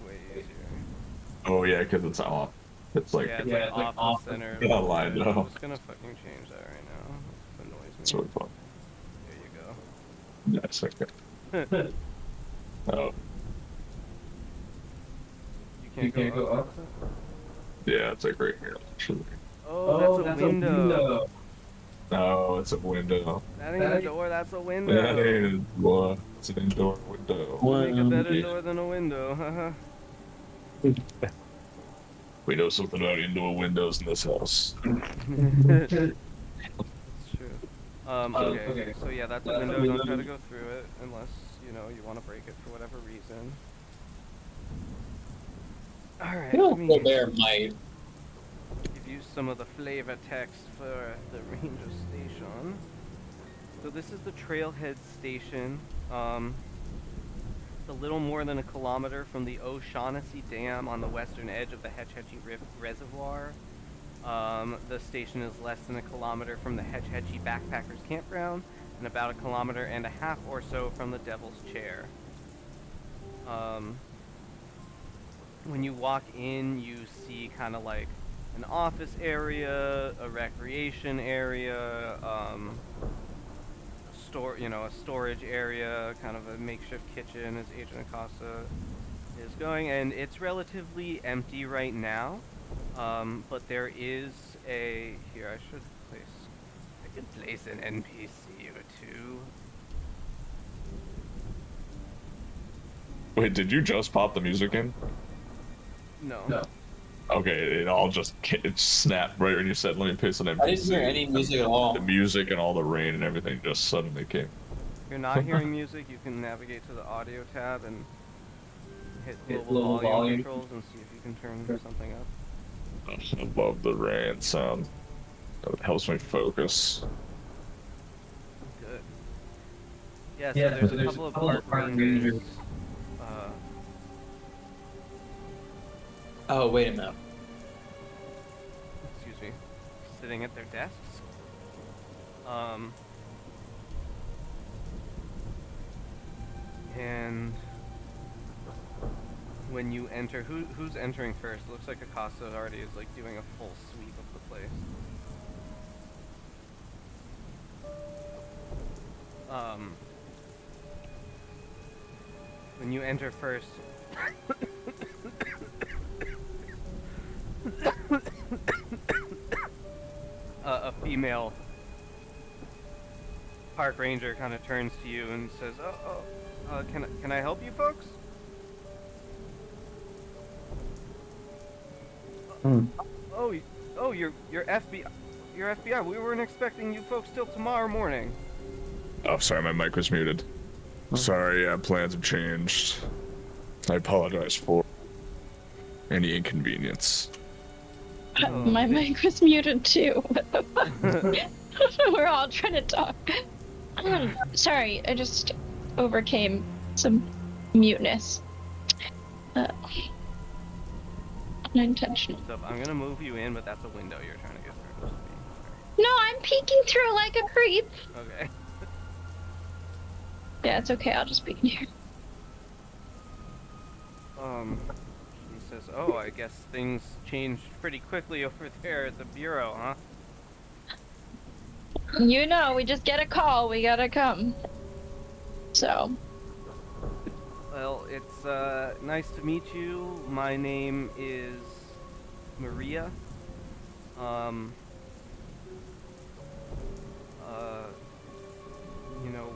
way easier. Oh yeah, because it's off. It's like Yeah, it's like off the center. Yeah, line I'm up. just gonna fucking change that right now. It annoys me. It's really fun. There you go. Yes, okay. Oh, You can't go up. yeah, it's like right here. Actually. Oh, that's a window. No, it's a window. That ain't a door, that's a window. That ain't what? It's an indoor window. Make a better Yeah. door than a window, haha. We know something about indoor windows in this house. It's true. Okay, so yeah, that's a window. Don't try to go through it unless, you know, you want to break it for whatever reason. Alright, let me Bear might. give you some of the flavor text for the ranger station. So this is the Trailhead Station. It's a little more than a kilometer from the O'Shaughnessy Dam on the western edge of the Hetch Hetchy Reservoir. The station is less than a kilometer from the Hetch Hetchy Backpackers Campground and about a kilometer and a half or so from the Devil's Chair. When you walk in, you see kind of like an office area, a recreation area, a storage area, kind of a makeshift kitchen as Agent Acosta is going, and it's relatively empty right now. But there is here I could place an NPC or two. Wait, did you just pop the music in? No. Okay, it all just it snapped right when you said, let me paste an NPC. I didn't hear any music at all. The music and all the rain and everything just suddenly came. If you're not hearing music, you can navigate to the audio tab and hit global volume controls and see if you can turn something up. I love the rain sound. It helps me focus. Good. Yeah, so there's a couple of park rangers. Oh, wait a minute. Excuse me, sitting at their desks. And when you enter, who's entering first? It looks like Acosta already is like doing a full sweep of the place. When you enter first, a female park ranger kind of turns to you and says, can I help you folks? You're FBI. You're FBI. We weren't expecting you folks till tomorrow morning. Oh, sorry, my mic was muted. Sorry, plans have changed. I apologize for any inconvenience. My mic was muted too. We're all trying to talk. Sorry, I just overcame some muteness. Unintentional. So I'm gonna move you in, but that's a window you're trying to get through. No, I'm peeking through like a creep. Okay. Yeah, it's okay. I'll just be in here. He says, "Oh, I guess things changed pretty quickly over there at the bureau, huh?" You know, we just get a call. We gotta come. So. Well, it's nice to meet you. My name is Maria.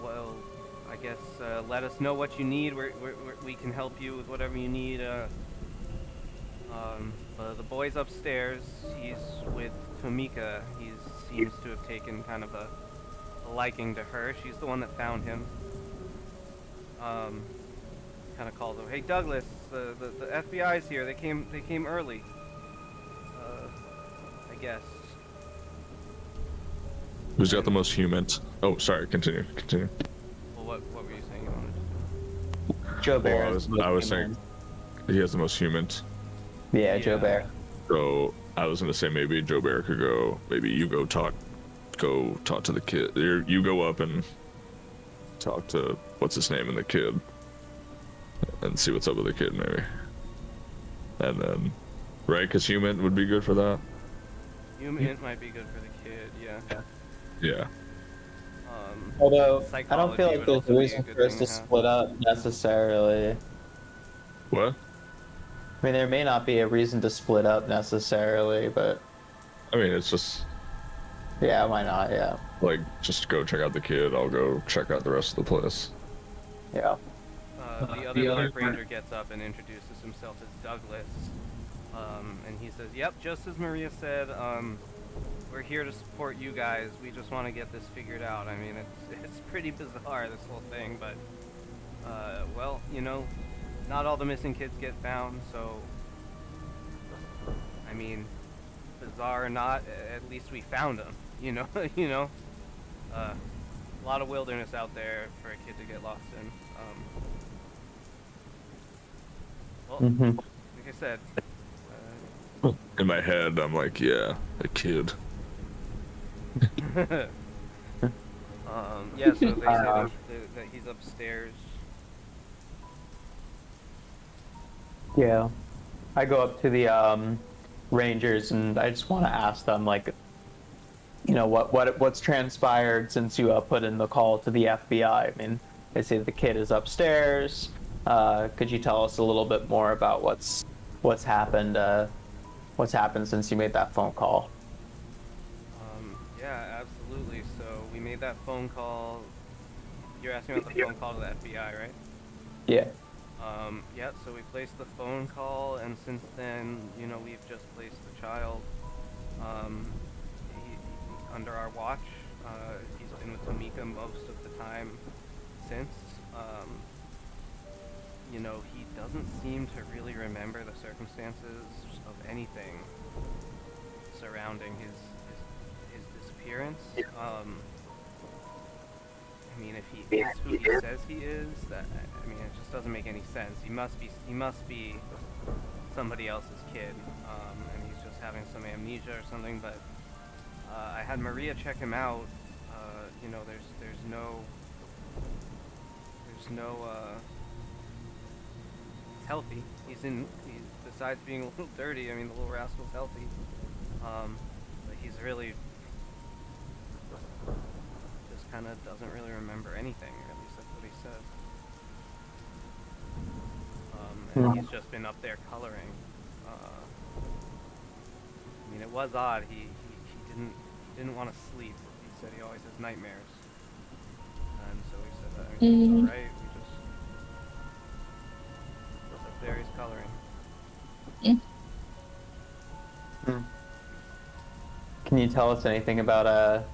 Well, I guess let us know what you need. We can help you with whatever you need. The boy's upstairs. He's with Tomika. He seems to have taken kind of a liking to her. She's the one that found him. kind of calls him. Hey Douglas, the FBI's here. They came early. I guess. Who's got the most humans? Oh, sorry. Continue. Well, what were you saying you wanted to do? Joe Bear. Well, I was saying he has the most humans. Yeah, Joe Yeah. Bear. So I was gonna say maybe Joe Bear could go. Maybe you go talk to the kid. You go up and talk to what's his name and the kid, and see what's up with the kid maybe. And then, right? Because human would be good for that. Human might be good for the kid. Yeah. Yeah. Although, I don't Psychology feel like would there's also a be reason good for us thing to to have. split up necessarily. What? I mean, there may not be a reason to split up necessarily, but I mean, it's just yeah, why not? Yeah. like just go check out the kid. I'll go check out the rest of the place. Yeah. The other park ranger gets up and introduces himself as Douglas, and he says, "Yep, just as Maria said, we're here to support you guys. We just want to get this figured out. I mean, it's pretty bizarre, this whole thing, but well, you know, not all the missing kids get found, so I mean, bizarre or not, at least we found them. You know, a lot of wilderness out there for a kid to get lost in." Well, Mm-hmm. like I said, In my head, I'm like, yeah, a kid. yeah, so they say that he's upstairs. Yeah. I go up to the Rangers and I just want to ask them, like, you know, what's transpired since you put in the call to the FBI. I mean, they say the kid is upstairs. Could you tell us a little bit more about what's happened? What's happened since you made that phone call? Yeah, absolutely. So we made that phone call. You're asking about the phone call to the FBI, right? Yeah. Yeah, so we placed the phone call, and since then, you know, we've just placed the child under our watch. He's been with Tamika most of the time since. You know, he doesn't seem to really remember the circumstances of anything surrounding his disappearance. I mean, if he is who he says he is, I mean, it just doesn't make any sense. He must be somebody else's kid, and he's just having some amnesia or something. But I had Maria check him out. You know, there's no he's healthy. He's besides being a little dirty. I mean, the little rascal's healthy. But he's really just kind of doesn't really remember anything, or at least that's what he says. And he's just been up there coloring. I mean, it was odd. He didn't want to sleep. He said he always has nightmares. And so he said, I mean, it's all right. We just up there. He's coloring. Can you tell us anything about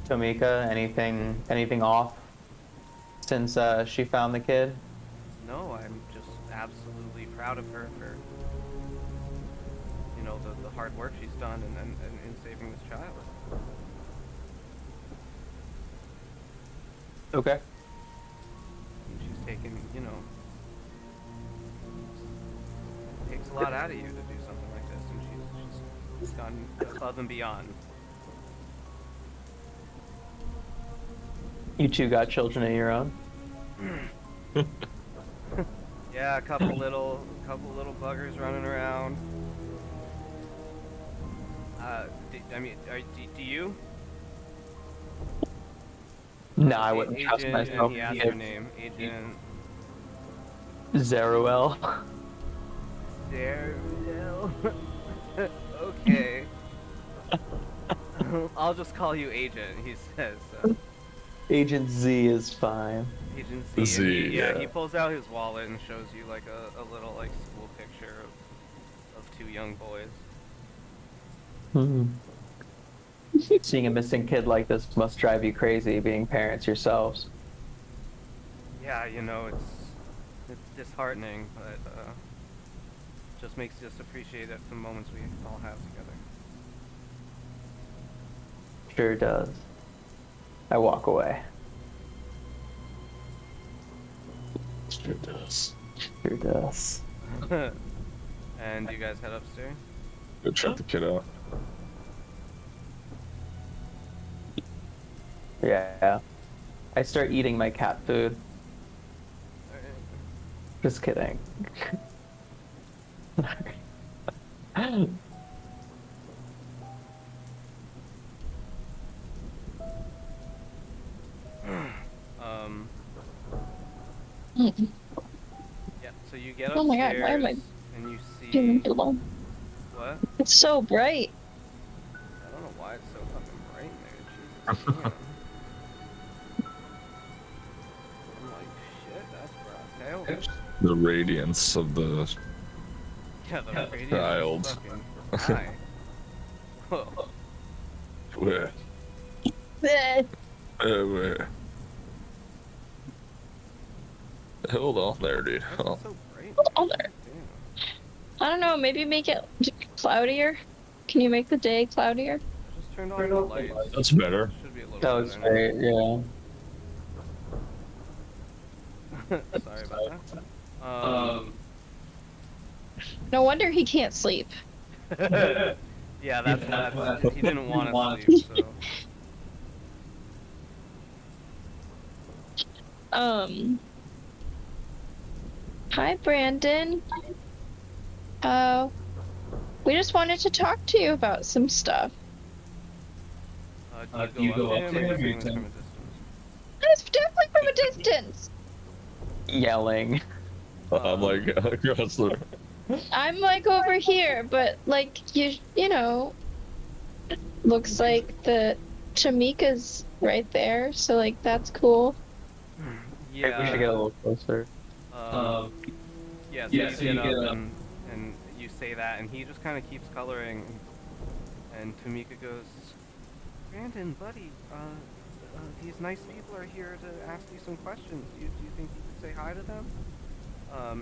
Tomika? Anything off since she found the kid? No, I'm just absolutely proud of her for, you know, the hard work she's done and in saving this child. Okay. And she's taken, you know, it takes a lot out of you to do something like this, and she's gone above and beyond. You two got children of your own? Yeah, a couple little buggers running around. I mean, do you? No, I wouldn't trust Agent, myself. and he asked her name. Agent Zeruel. Daredevil. Okay. I'll just call you Agent, he says. Agent Z is fine. Agent Z. Z, And yeah. he pulls out his wallet and shows you like a little like school picture of two young boys. Seeing a missing kid like this must drive you crazy, being parents yourselves. Yeah, you know, It's disheartening, but just makes us appreciate the moments we all have together. Sure does. I walk away. Sure does. Sure does. And you guys head upstairs? Go check the kid out. Yeah. I start eating my cat food. Alright. Just kidding. Mm. Yeah, so you get Oh my upstairs God, why am I and you feeling see below? what? It's so bright. I don't know why it's so fucking bright in there. Jesus damn. I'm like, shit, that's broad daylight. The radiance of the Yeah, the radius child. is fucking high. Whoa. where Eh. where. Hold on there, dude. Why is Oh. it so bright? On there. Damn. I don't know, maybe make it cloudier? Can you make the day cloudier? I just turned on the lights. That's better. Should be a little That was better great, yeah. now. Sorry about that. No wonder he can't sleep. Yeah, that's he didn't want to sleep, so. Hi Brandon. We just wanted to talk to you about some stuff. Do you go up to him or are you saying this from a distance? It's definitely from a distance. Yelling. I'm like across the. I'm like over here, but like you know, looks like the Tamika's right there, so like that's cool. Yeah. We should get a little closer. Yeah, so you get up and you say that, and he just kind of keeps coloring. And Tamika goes, Brandon, buddy, these nice people are here to ask you some questions. Do you think you could say hi to them?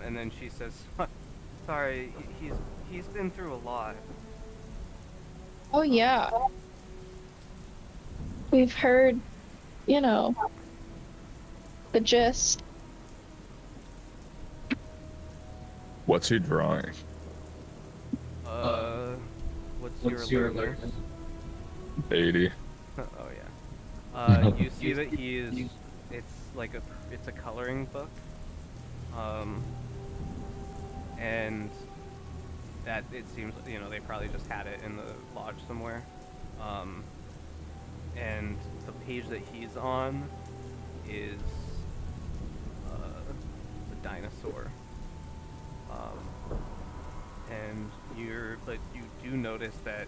And then she says, sorry, he's been through a lot. Oh yeah. We've heard, you know, the gist. What's he drawing? What's your alertness? 80. Oh yeah. You see that he is. It's a coloring book. And that it seems they probably just had it in the lodge somewhere. And the page that he's on is the dinosaur. And you do notice that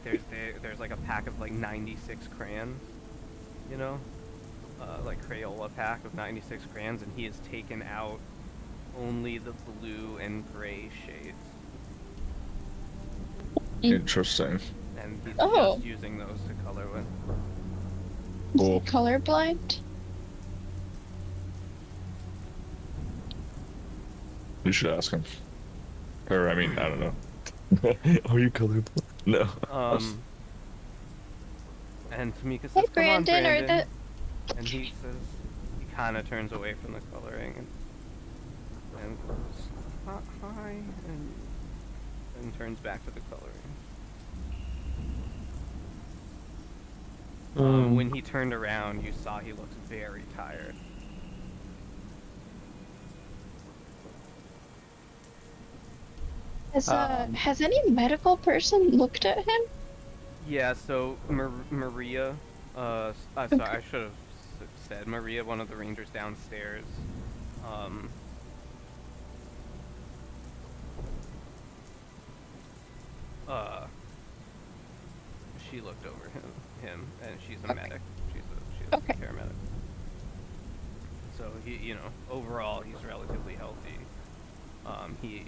there's like a pack of like 96 crayons, like Crayola pack of 96 crayons, and he has taken out only the blue and gray shades. Interesting. And he's Oh. just using those to color with. Is he Cool. colorblind? You should ask him. Or I mean, I don't know. Are you colorblind? No. And Tamika says, Hey "Come on, Brandon, Brandon." or And he says, he kind of turns away from the coloring and goes, hi, and turns back to the coloring. When he turned around, you saw he looked very tired. has any medical person looked at him? Yeah, so Maria, sorry, I should have said Maria, one of the rangers downstairs, she looked over him, and she's a medic. She's a Okay. paramedic. So he, overall he's relatively healthy. He,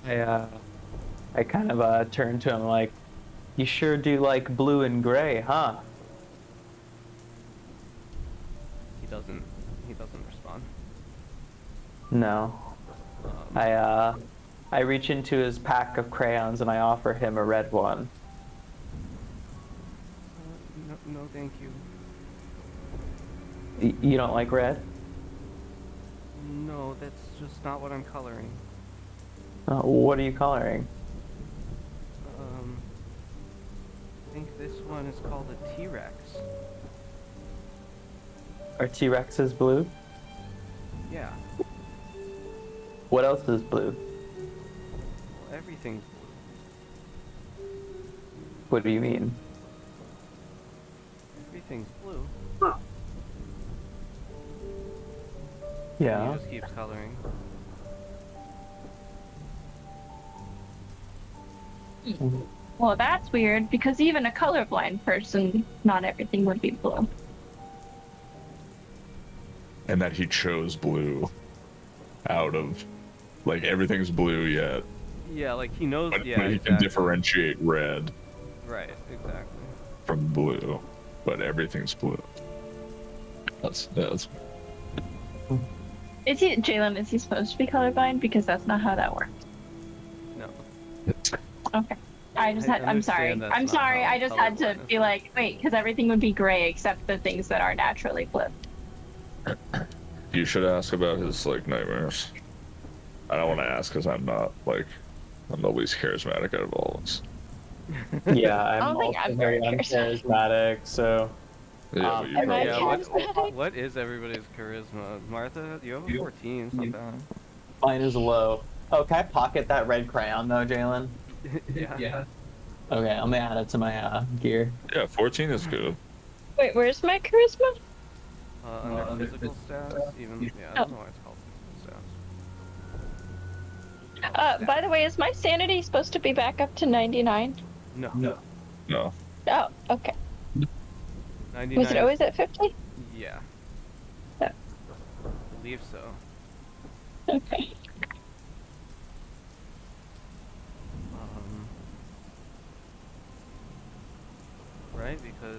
I kind of turn to him like, you sure do like blue and gray, huh? No. I reach into his pack of crayons and I offer him a red one. No, no, thank you. You don't like red? No, that's just not what I'm coloring. What are you coloring? I think this one is called a T-Rex. Are T-Rexes blue? Yeah, What else is blue? well, everything's blue. What do you mean? Everything's blue. Yeah. He just keeps coloring. Well, that's weird because even a colorblind person, not everything would be blue. And that he chose blue out of, like, everything's blue yet, Yeah, like he knows. but, Yeah, but he can exactly. differentiate red Right, exactly. from blue, but everything's blue. That's Is he, Jalen, is he supposed to be colorblind? Because that's not how that works. No. Okay. I'm sorry. understand that's I'm not sorry. how I just had to colorblindness be like, wait, because everything would be gray except the things that are naturally blue. You should ask about his, like, nightmares. I don't want to ask because I'm the least charismatic out of all of us. Yeah, I I'm don't think also I'm very very uncharismatic, so Yeah, Um, but you Am I probably charismatic? what is everybody's charisma? Martha, you have a 14, it's not bad. mine is low. Oh, can I pocket that red crayon though, Jalen? Yeah. Okay, I'm gonna add it to my gear. Yeah, 14 is good. Wait, where's my charisma? Under physical stats, even I don't know why it's called physical stats. By the way, is my sanity supposed to be back up to 99? No. No. Oh, okay. 99. Was it always at 50? Yeah. Yeah. I believe so. Okay. Right, because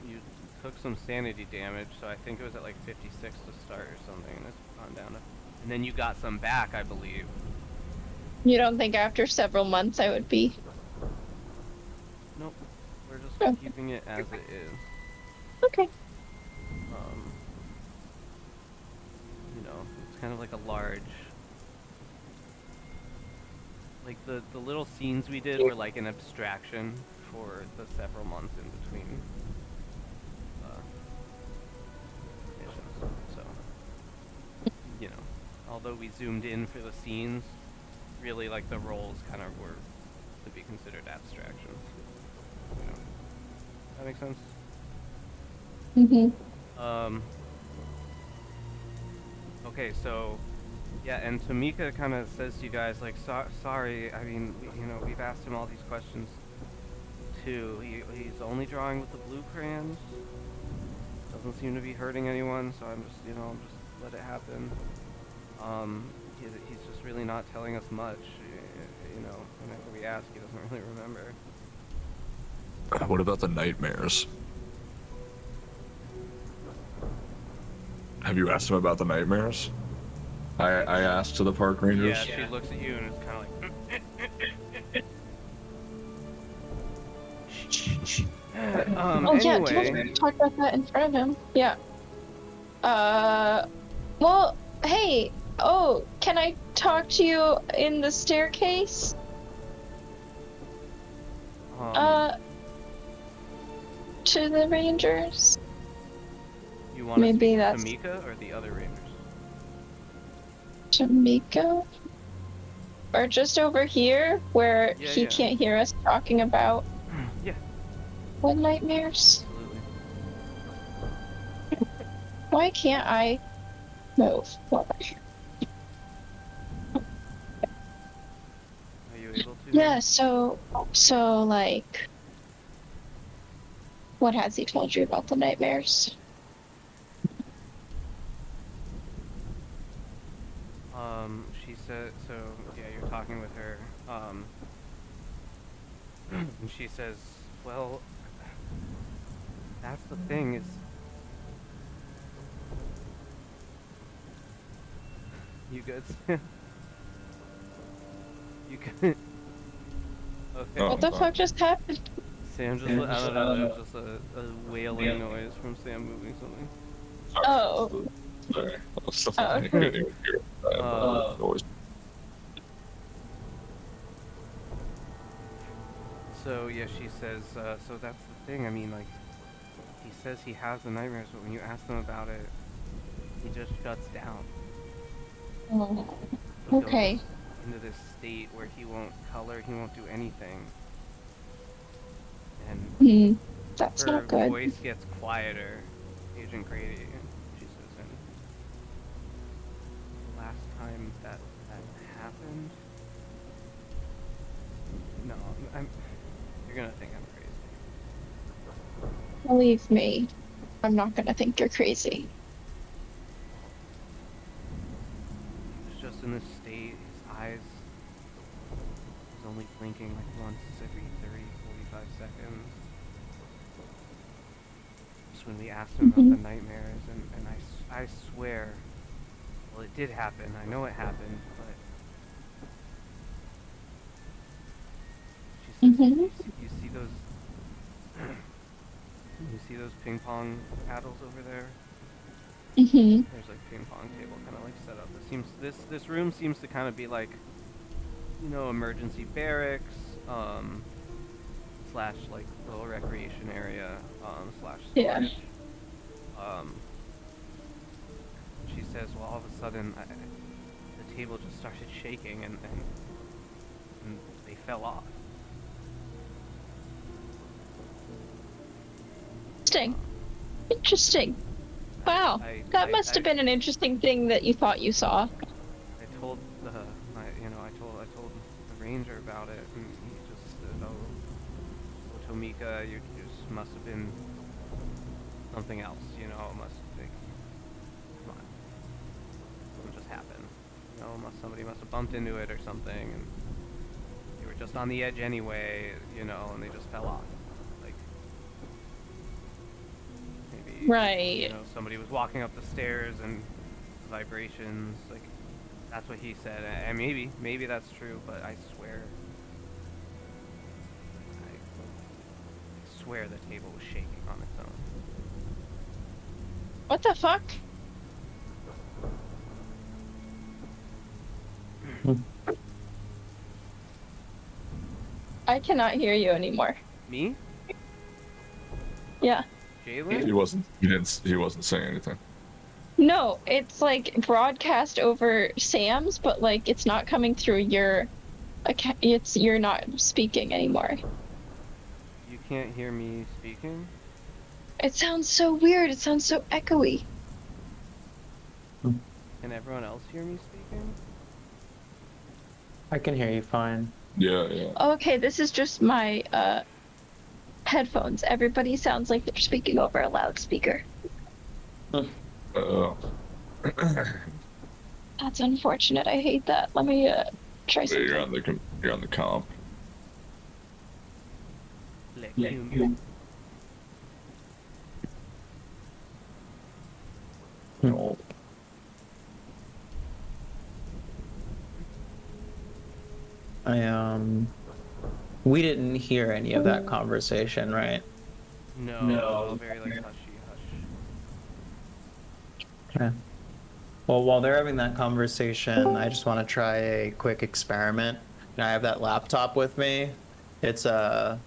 you took some sanity damage, so I think it was at like 56 to start or something, and it's gone down to... And then you got some back, I believe. You don't think after several months I would be? Nope. We're just Okay. keeping it as it is. Okay. You know, it's kind of like a large... Like, the little scenes we did were like an abstraction for the several months in between missions. So, you know, although we zoomed in for the scenes, really, like, the roles kind of were to be considered abstractions. You know, that makes sense? Mm-hmm. Okay, so, yeah, and Tamika kind of says to you guys, like, sorry, I mean, you know, we've asked him all these questions, too. He's only drawing with the blue crayons. Doesn't seem to be hurting anyone, so I'm just, you know, just let it happen. He's just really not telling us much, you know, whenever we ask, he doesn't really remember. What about the nightmares? Have you asked him about the nightmares? I asked to the park rangers. Yeah, she looks at you and it's kind of like... Oh yeah, do you anyway... want to talk about that in front of him? Yeah. Well, hey, can I talk to you in the staircase? To the rangers? You want to maybe speak to that's- Tamika or the other rangers? Tamika? Or just over here, where Yeah, he yeah. can't hear us talking about Yeah, what nightmares? absolutely. Why can't I move? Are you able to? Yeah, so like, what has he told you about the nightmares? She said, so, yeah, you're talking with her, and she says, well, that's the thing, is You good, Sam? You good? Okay. Oh, What the no. fuck just happened? Sam just, I don't know, there's just a wailing noise from Sam moving something. Oh. Sorry. Oh, I couldn't even hear that noise. So yeah, she says, so that's the thing, I mean, like, he says he has the nightmares, but when you ask him about it, he just shuts down. oh. He'll go Okay. into this state where he won't color, he won't do anything. And Hmm. That's her not good. voice gets quieter, Agent Grady, she says, and the last time that happened, no, you're gonna think I'm crazy. Believe me, I'm not gonna think you're crazy. He was just in this state, his eyes, he's only blinking like once every 30, 45 seconds. Just when we asked him about the nightmares, and I swear, well, it did happen, I know it happened, but she says, Mm-hmm. you see those, you see those ping pong paddles over there? Mm-hmm. There's like ping pong table kind of like set up. This room seems to kind of be like, emergency barracks, slash like little recreation area, slash Yeah. storage. Um, she says, well, all of a sudden, the table just started shaking and they fell off. Interesting. Interesting. Wow. That must have been an interesting thing that you thought you saw. I told I told the ranger about it, and he just said, "Oh, Tomika, you just must have been something else. Must like, come on, something just happened. Somebody must have bumped into it or something, and you were just on the edge anyway, and they just fell off. Like maybe, Right. somebody was walking up the stairs and vibrations, like." That's what he said, and maybe that's true, but I swear the table was shaking on its own. What the fuck? I cannot hear you anymore. Me? Yeah. Jalen? He wasn't saying anything. No, it's like broadcast over Sam's, but like it's not coming through your account. You're not speaking anymore. You can't hear me speaking? It sounds so weird. It sounds so echoey. Can everyone else hear me speaking? I can hear you fine. Yeah. Okay, this is just my headphones. Everybody sounds like they're speaking over a loudspeaker. That's unfortunate. I hate that. Let me try something. You're on the comp. No. We didn't hear any of that conversation, right? No. It was all very like hushy hush. Okay. Well, while they're having that conversation, I just want to try a quick experiment. And I have that laptop with me. It's a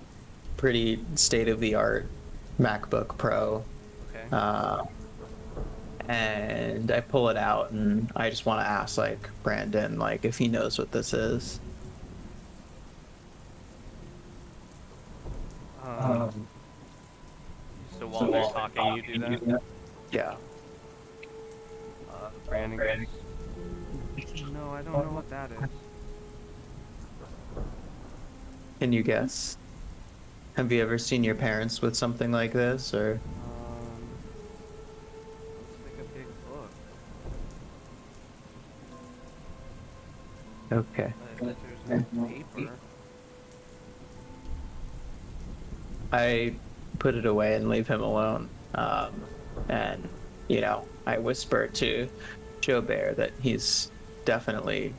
pretty state-of-the-art MacBook Pro. Okay. And I pull it out and I just want to ask like Brandon like if he knows what this is. So while they're talking, you do that? Yeah. Brandon goes, no, I don't know what that is. Can you guess? Have you ever seen your parents with something like this, or? Looks like a big book. Okay. But there's no paper. I put it away and leave him alone. And, I whisper to Joe Bear that he's definitely,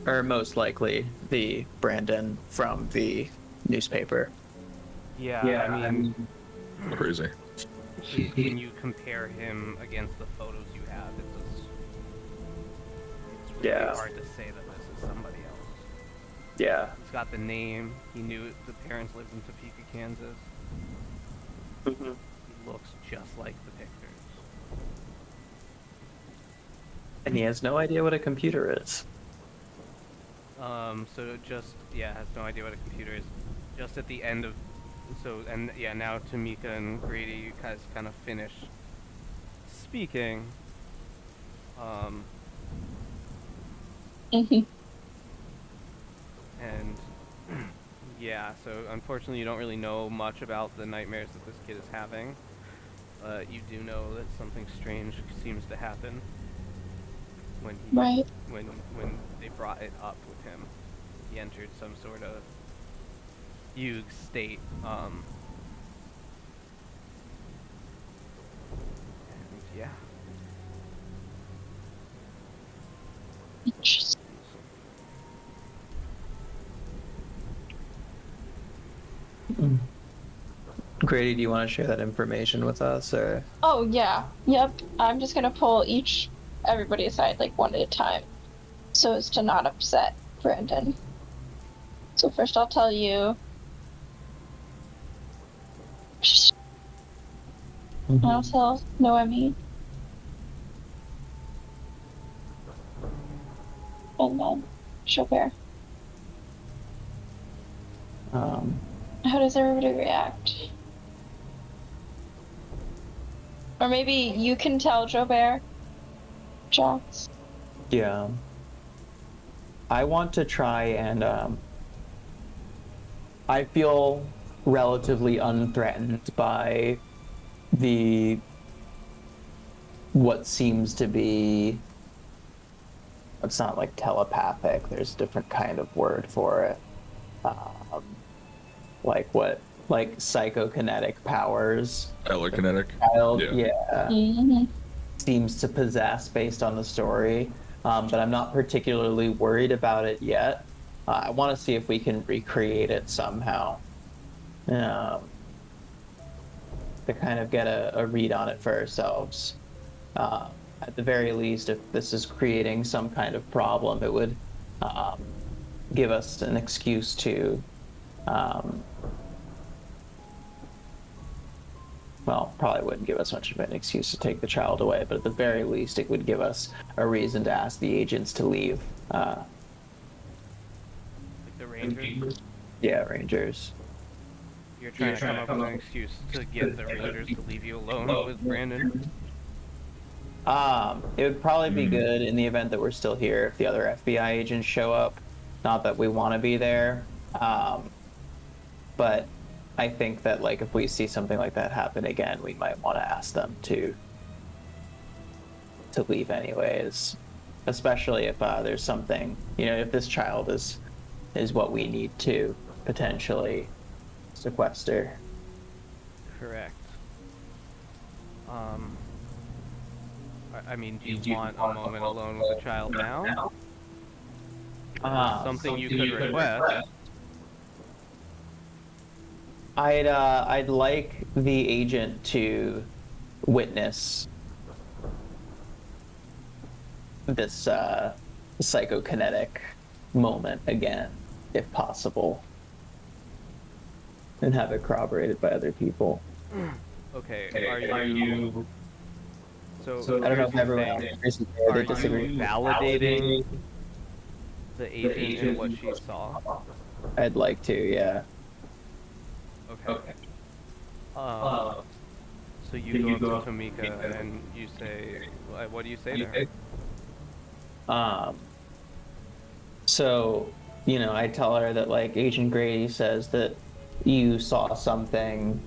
or most likely, the Brandon from the newspaper. Yeah, I mean, Crazy. when you compare him against the photos you have, it's really Yeah. hard to say that this is somebody else. Yeah. He's got the name. He knew the parents lived in Topeka, Kansas. Mm-hmm. He looks just like the pictures. And he has no idea what a computer is. So just, yeah, has no idea what a computer is. Just at the end of, now Tamika and Grady, you guys kind of finish speaking. Mhm. And yeah, so unfortunately you don't really know much about the nightmares that this kid is having. You do know that something strange seems to happen when he Right. when they brought it up with him. He entered some sort of fugue state. And yeah. Interesting. Grady, do you want to share that information with us, or? Oh yeah. Yep. I'm just gonna pull everybody aside like one at a time, so as to not upset Brandon. So first I'll tell you. I'll tell Noemi. And then Chaubert. How does everybody react? Or maybe you can tell Chaubert. Jax. Yeah. I want to try and I feel relatively unthreatened by what seems to be, it's not like telepathic, there's a different kind of word for it. Like psychokinetic powers. Telekinetic. Child, Yeah. Mm-hmm. seems to possess based on the story, but I'm not particularly worried about it yet. I want to see if we can recreate it somehow, to kind of get a read on it for ourselves. At the very least, if this is creating some kind of problem, it would give us an excuse to, well, probably wouldn't give us much of an excuse to take the child away, but at the very least, it would give us a reason to ask the agents to leave. Like the Rangers? Yeah, Rangers. You're trying to come up with an excuse to get the Rangers to leave you alone with Brandon? It would probably be good in the event that we're still here if the other FBI agents show up. Not that we want to be there, but I think that like if we see something like that happen again, we might want to ask them to leave anyways. Especially if there's something, if this child is what we need to potentially sequester. Correct. I mean, do you want a moment alone with the child now? Something you could request. I'd like the agent to witness this psychokinetic moment again, if possible, and have it corroborated by other people. Okay, are you... So, I don't know if here's the everyone thing. agrees with me or Are they you disagree. validating the agent and what she saw? I'd like to, yeah. Okay. So you go up to Tamika and you say, what do you say to her? So, I tell her that like Agent Grady says that you saw something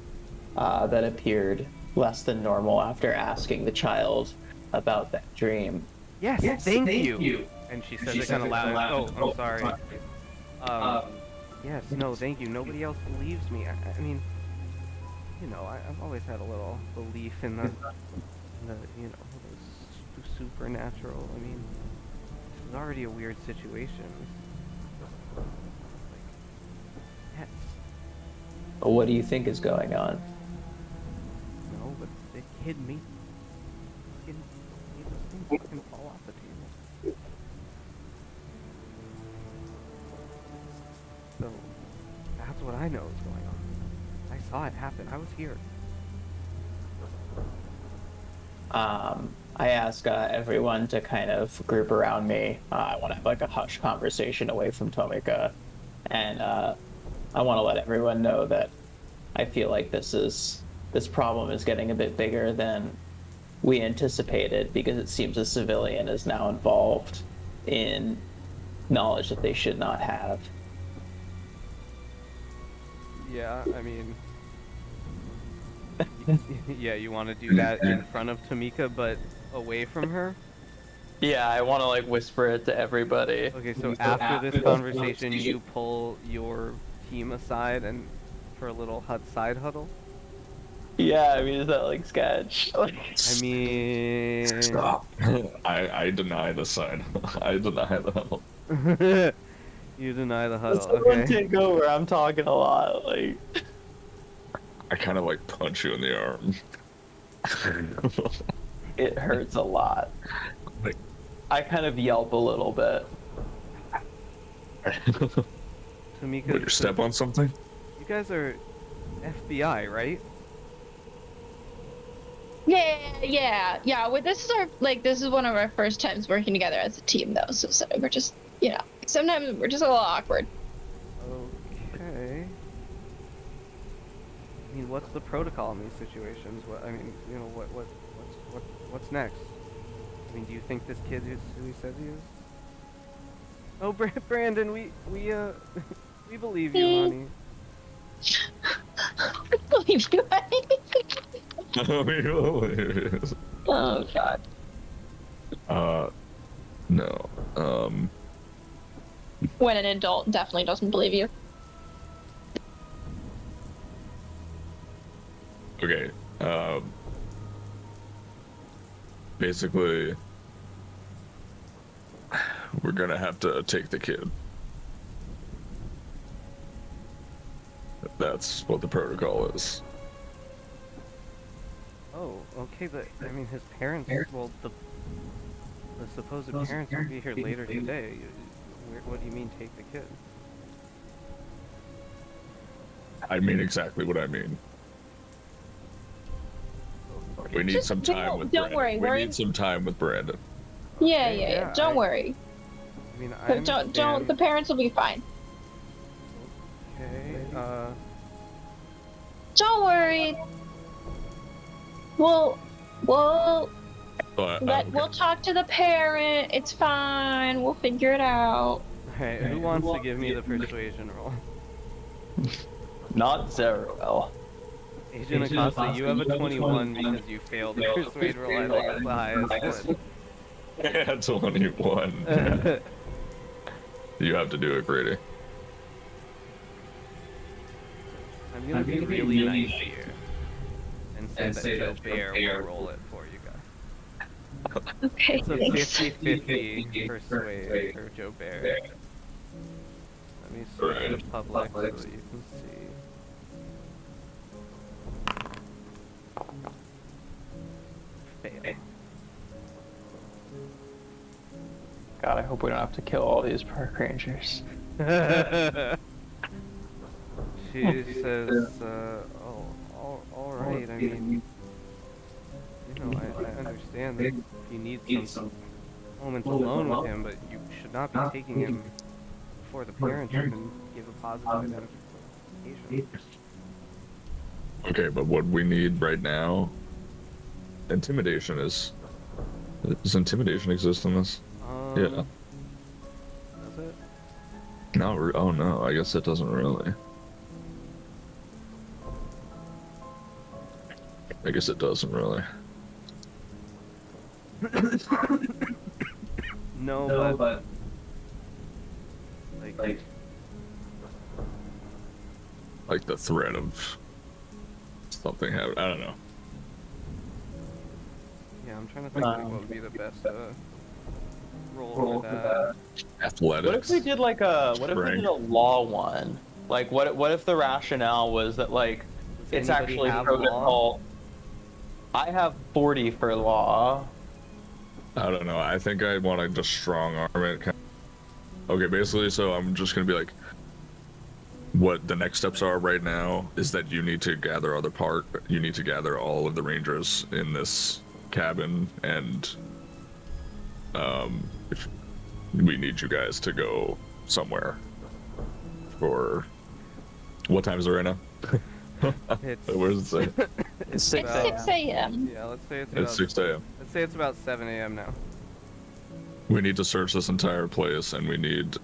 that appeared less than normal after asking the child about that dream. Yes, thank you. And she says it kind of loud. Oh, I'm sorry. Yes, no, thank you. Nobody else believes me. I mean, I've always had a little belief in the the supernatural. I mean, was already a weird situation. Like, pets. But what do you think is going on? No, but the kid made those things fucking fall off the table. So that's what I know is going on. I saw it happen. I was here. I ask everyone to kind of group around me. I want to have like a hush conversation away from Tomika, and I want to let everyone know that I feel like this problem is getting a bit bigger than we anticipated, because it seems a civilian is now involved in knowledge that they should not have. Yeah, I mean, yeah, you want to do that in front of Tamika, but away from her? Yeah, I want to like whisper it to everybody. Okay, so after this conversation, you pull your team aside and for a little side huddle? Yeah, I mean, is that like sketch? Like, I mean... Stop. I deny the side. I deny the huddle. You deny the huddle, someone okay. take over. I'm talking a lot. Like, I kind of like punch you in the arm. it hurts a lot. Like, I kind of yelp a little bit. Tamika, would you step on something? you guys are FBI, right? Yeah. Well, this is one of our first times working together as a team, though. So we're just, sometimes we're just a little awkward. Okay. I mean, what's the protocol in these situations? What's next? I mean, do you think this kid is who he says he is? Oh, Brandon, we believe you, honey. I believe you. Oh God. No. When an adult definitely doesn't believe you. Okay. Basically, we're gonna have to take the kid. That's what the protocol is. Oh, okay, but I mean, his parents. Well, the supposed parents will be here later today. What do you mean, take the kid? I mean exactly what I mean. We need some time with don't Brandon. worry, We need some time with Brandon. Yeah. Don't worry. I mean, I But don't. understand. The parents will be fine. Okay. Don't worry. We'll Okay. we'll talk to the parent. It's fine. We'll figure it out. Alright, who wants to give me the persuasion roll? Not Zeruel. Agent Acosta, you have a 21 because you failed the persuade roll. I think it's the highest one. Yeah, 21. You have to do it, Grady. I'm gonna be really nice here and say that Joe Bear will roll it for you guys. Okay. It's a 50-50 persuade for Joe Bear. Let me switch to public so that you can see. Fail. God, I hope we don't have to kill all these park rangers. She says, all right, I mean, I understand that you need some moments alone with him, but you should not be taking him before the parents can give a positive identification. Okay, but what we need right now, intimidation is. Does intimidation exist in this? Yeah. Does it? No. Oh no. I guess it doesn't really. I guess it doesn't really. No, but Like the threat of something happening. I don't know. yeah, I'm trying to think like what would be the best roll for that. Athletics. What if we did like a what if we did Strength. a law one? Like what if the rationale was that like Does it's anybody actually have protocol? I have 40 for law. I don't know. I think I want to just strong arm it. Okay, basically, so I'm just gonna be like, what the next steps are right now is that you need to gather you need to gather all of the rangers in this cabin, and if we need you guys to go somewhere for what time is it right now? It's Where's it say? It's It's 6 a.m. Yeah, let's say it's It's about 6 a.m. let's say it's about 7 a.m. now. We need to search this entire place, and we need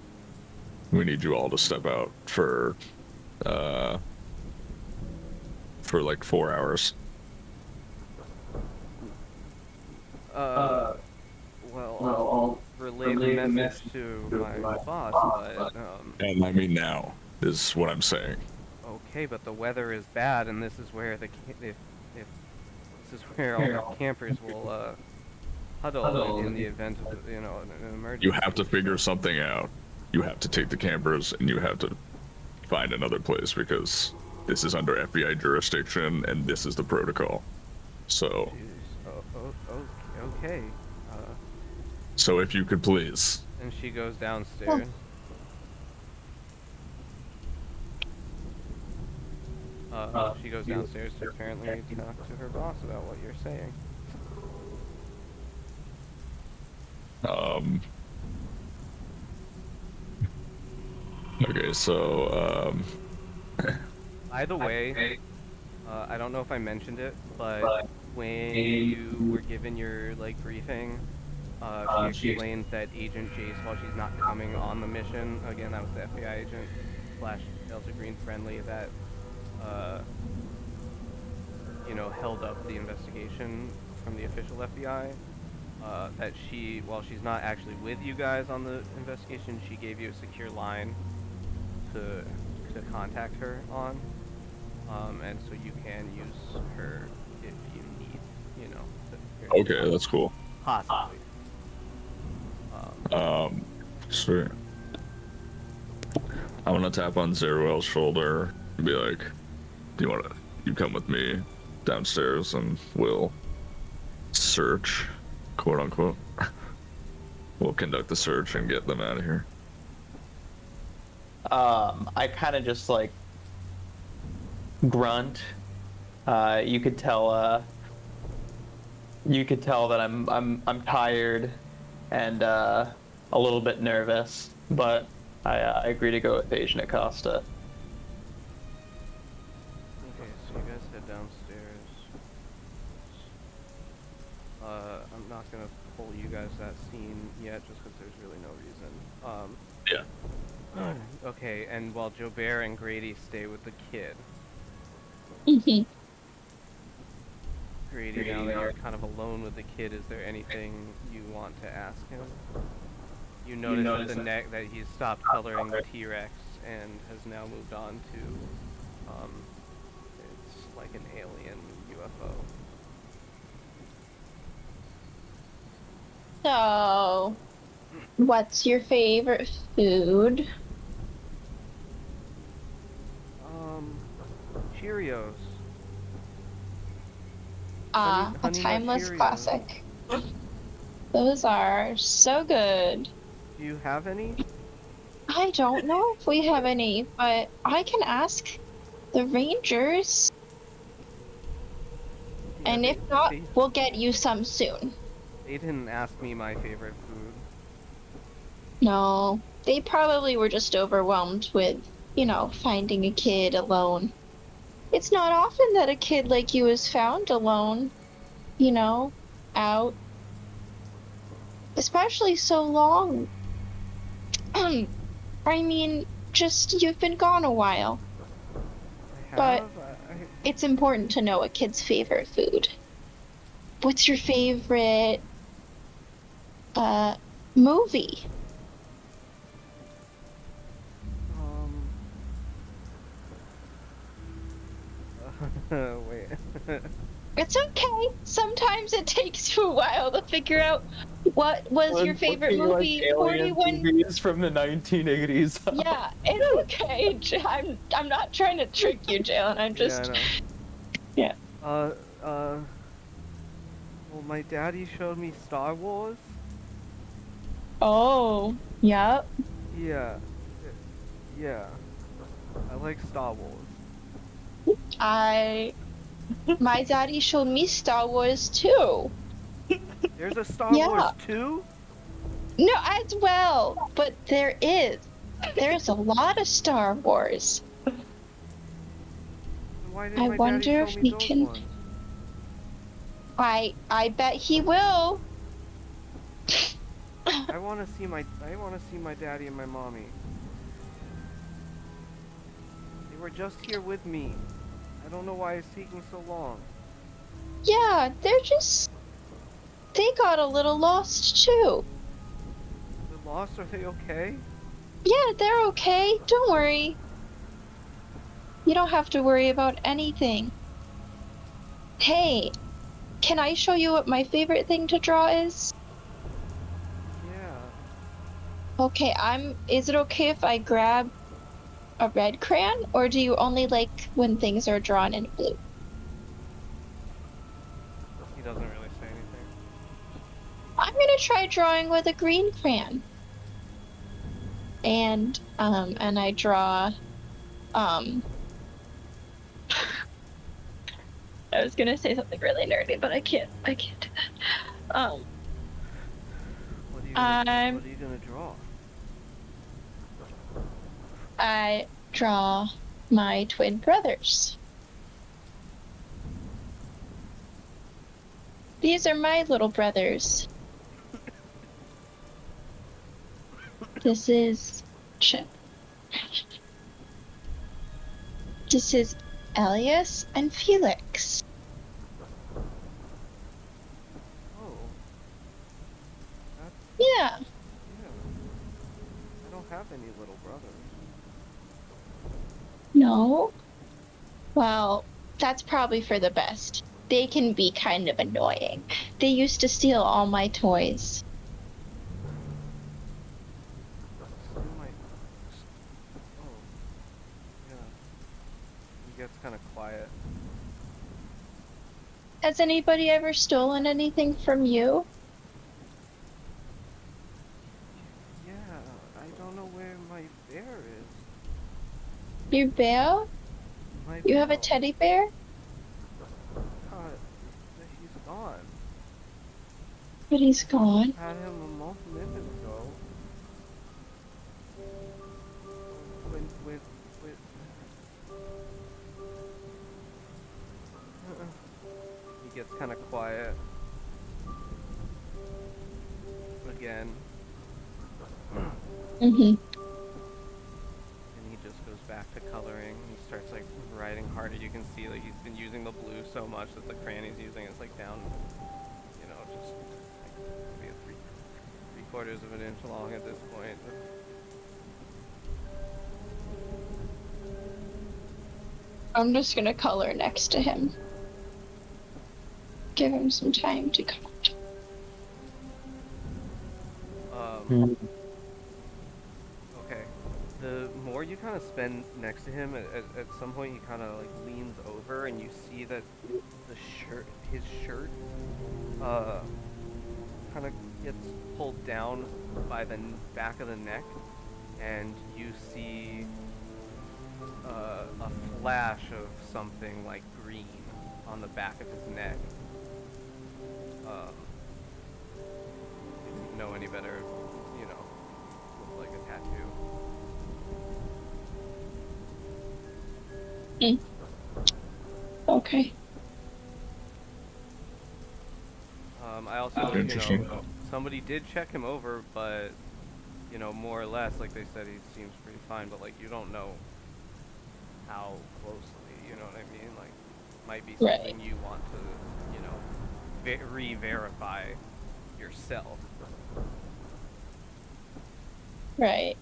you all to step out for like 4 hours. Well, I'll relay the message to my boss, but And I mean now is what I'm saying. okay, but the weather is bad, and this is where if this is where all the campers will huddle in the event of an emergency. You have to figure something out. You have to take the campers, and you have to find another place, because this is under FBI jurisdiction, and this is the protocol. So, Okay. so if you could please. And she goes downstairs. She goes downstairs to apparently talk to her boss about what you're saying. Okay, so By the way, I don't know if I mentioned it, but when you were given your briefing, she explained that Agent Jace, while she's not coming on the mission, again that was the FBI agent / Delta Green friendly that held up the investigation from the official FBI. That while she's not actually with you guys on the investigation, she gave you a secure line to contact her on, and so you can use her if you need, okay, that's cool. possibly. Sweet. I'm gonna tap on Zeruel's shoulder and be like, "Do you come with me downstairs, and we'll search, quote unquote. We'll conduct the search and get them out of here." I kind of just like grunt. You could tell that I'm tired and a little bit nervous, but I agree to go with Agent Acosta. Okay, so you guys head downstairs. I'm not gonna pull you guys that scene yet, just because there's really no reason. Yeah. Okay, and while Jobert and Grady stay with the kid. Grady, now that you're kind of alone with the kid, is there anything you want to ask him? You notice that he's stopped coloring the T-Rex and has now moved on to, it's like an alien UFO. So, what's your favorite food? Cheerios. A Honey Nut timeless Cheerios. classic. Those are so good. Do you have any? I don't know if we have any, but I can ask the Rangers. Yeah, And if not, we'll get you some soon. They didn't ask me my favorite food. No, they probably were just overwhelmed with, finding a kid alone. It's not often that a kid like you is found alone, out. Especially so long. I mean, just you've been gone a while. But it's important to know a kid's favorite food. What's your favorite movie? Wait. It's okay. Sometimes it takes you a while to figure out what was your favorite Looking like movie alien 41. movies from the 1980s. Yeah, it's okay. I'm not trying to trick you, Jalen. I'm Yeah, I just know. yeah. Uh, uh. Well, my daddy showed me Star Wars. Oh, yep. Yeah. Yeah. I like Star Wars. My daddy showed me Star Wars too. There's a Star Yeah. Wars 2? No, as well, but there's a lot of Star Wars. Then why didn't I my daddy wonder show if me we those can. ones? I bet he will. I want to see my daddy and my mommy. They were just here with me. I don't know why it's taking so long. Yeah, they got a little lost too. They're lost? Are they okay? Yeah, they're okay. Don't worry. You don't have to worry about anything. Hey, can I show you what my favorite thing to draw is? Yeah. Okay, is it okay if I grab a red crayon, or do you only like when things are drawn in blue? He doesn't really say anything. I'm gonna try drawing with a green crayon. And I draw um I was gonna say something really nerdy, but I can't do that. What I'm are you gonna draw? I draw my twin brothers. These are my little brothers. This is Chip. This is Elias and Felix. Oh. That's Yeah. yeah. I don't have any little brothers. No. Well, that's probably for the best. They can be kind of annoying. They used to steal all my toys. Still might. Oh. Yeah. He gets kind of quiet. Has anybody ever stolen anything from you? Yeah. I don't know where my bear is. Your bear? My You have a bear. teddy bear? God, he's gone. But he's gone. Had him a minute ago. With he gets kind of quiet again, Mm-hmm. and he just goes back to coloring. He starts like writing harder. You can see like he's been using the blue so much that the crayon he's using is like down, just like maybe three-quarters of an inch long at this point. I'm just gonna color next to him. Give him some time to color. Okay. The more you kind of spend next to him, at some point he kind of like leans over, and you see that his shirt, kind of gets pulled down by the back of the neck, and you see a flash of something like green on the back of his neck. If you know any better, looks like a tattoo. Okay. I also, Interesting. somebody did check him over, but, more or less, like they said, he seems pretty fine, but, like, you don't know how closely, you know what I mean? Like, might be something you want to, re-verify yourself. Right.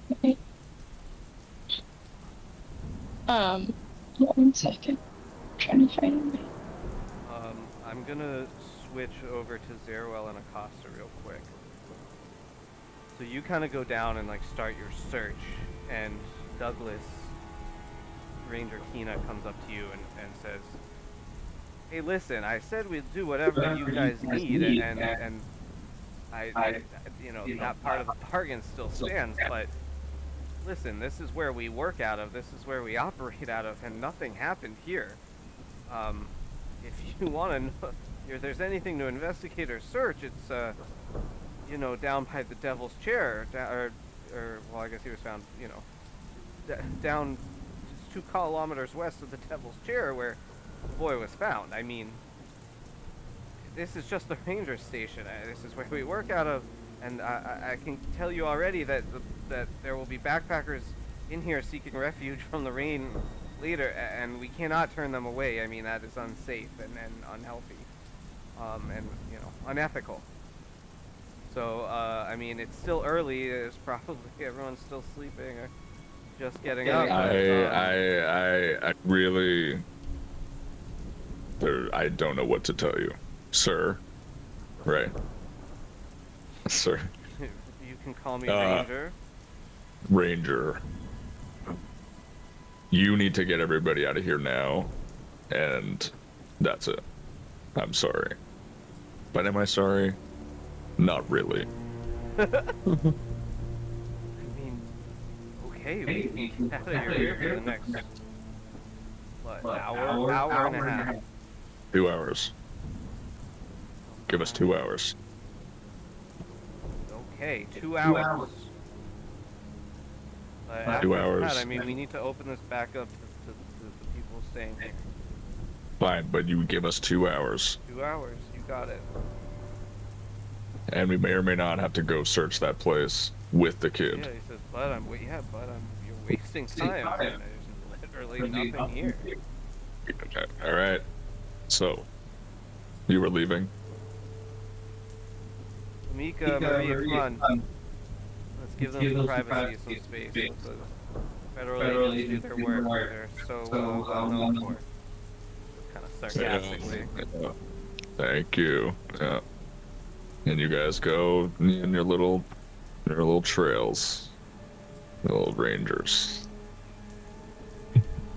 1 second. trying to find it. I'm gonna switch over to Zeruel and Acosta real quick. So you kind of go down and like start your search, and Douglas, Ranger Kina, comes up to you and says, "Hey, listen, I said we'd do whatever you guys need, and I, you know, that part of the bargain still stands, but listen, this is where we work out of, this is where we operate out of, and nothing happened here. If you want to know if there's anything to investigate or search, it's, you know, down by the Devil's Chair, or well, I guess he was found, you know, down just 2 kilometers west of the Devil's Chair where the boy was found. I mean, this is just the ranger station. This is where we work out of, and I can tell you already that that there will be backpackers in here seeking refuge from the rain later, and we cannot turn them away. I mean, that is unsafe and unhealthy, and, you know, unethical. So, I mean, it's still early. It's probably everyone's still sleeping or just getting up. I really, I don't know what to tell you, sir. Right, sir. You can call me Ranger. Ranger. You need to get everybody out of here now, and that's it. I'm sorry. But am I sorry? Not really. I mean, okay, we can get out of here for the next, what, hour and a half. 2 hours. Give us 2 hours. Okay, 2 hours. But 2 after hours. that, I mean, we need to open this back up to the people staying here. Fine, but you give us 2 hours. 2 hours, you got it. And we may or may not have to go search that place with the Yeah, kid. he says, you're wasting time. I mean, there's literally nothing here. Okay, alright. So, you were leaving? Mika, Maria, come on. Let's give them some privacy, some space. Let the federal agents do their work. They're so well known for. Kind of sarcastically. Yeah. Thank you. Yeah. And you guys go in your little trails. Little rangers.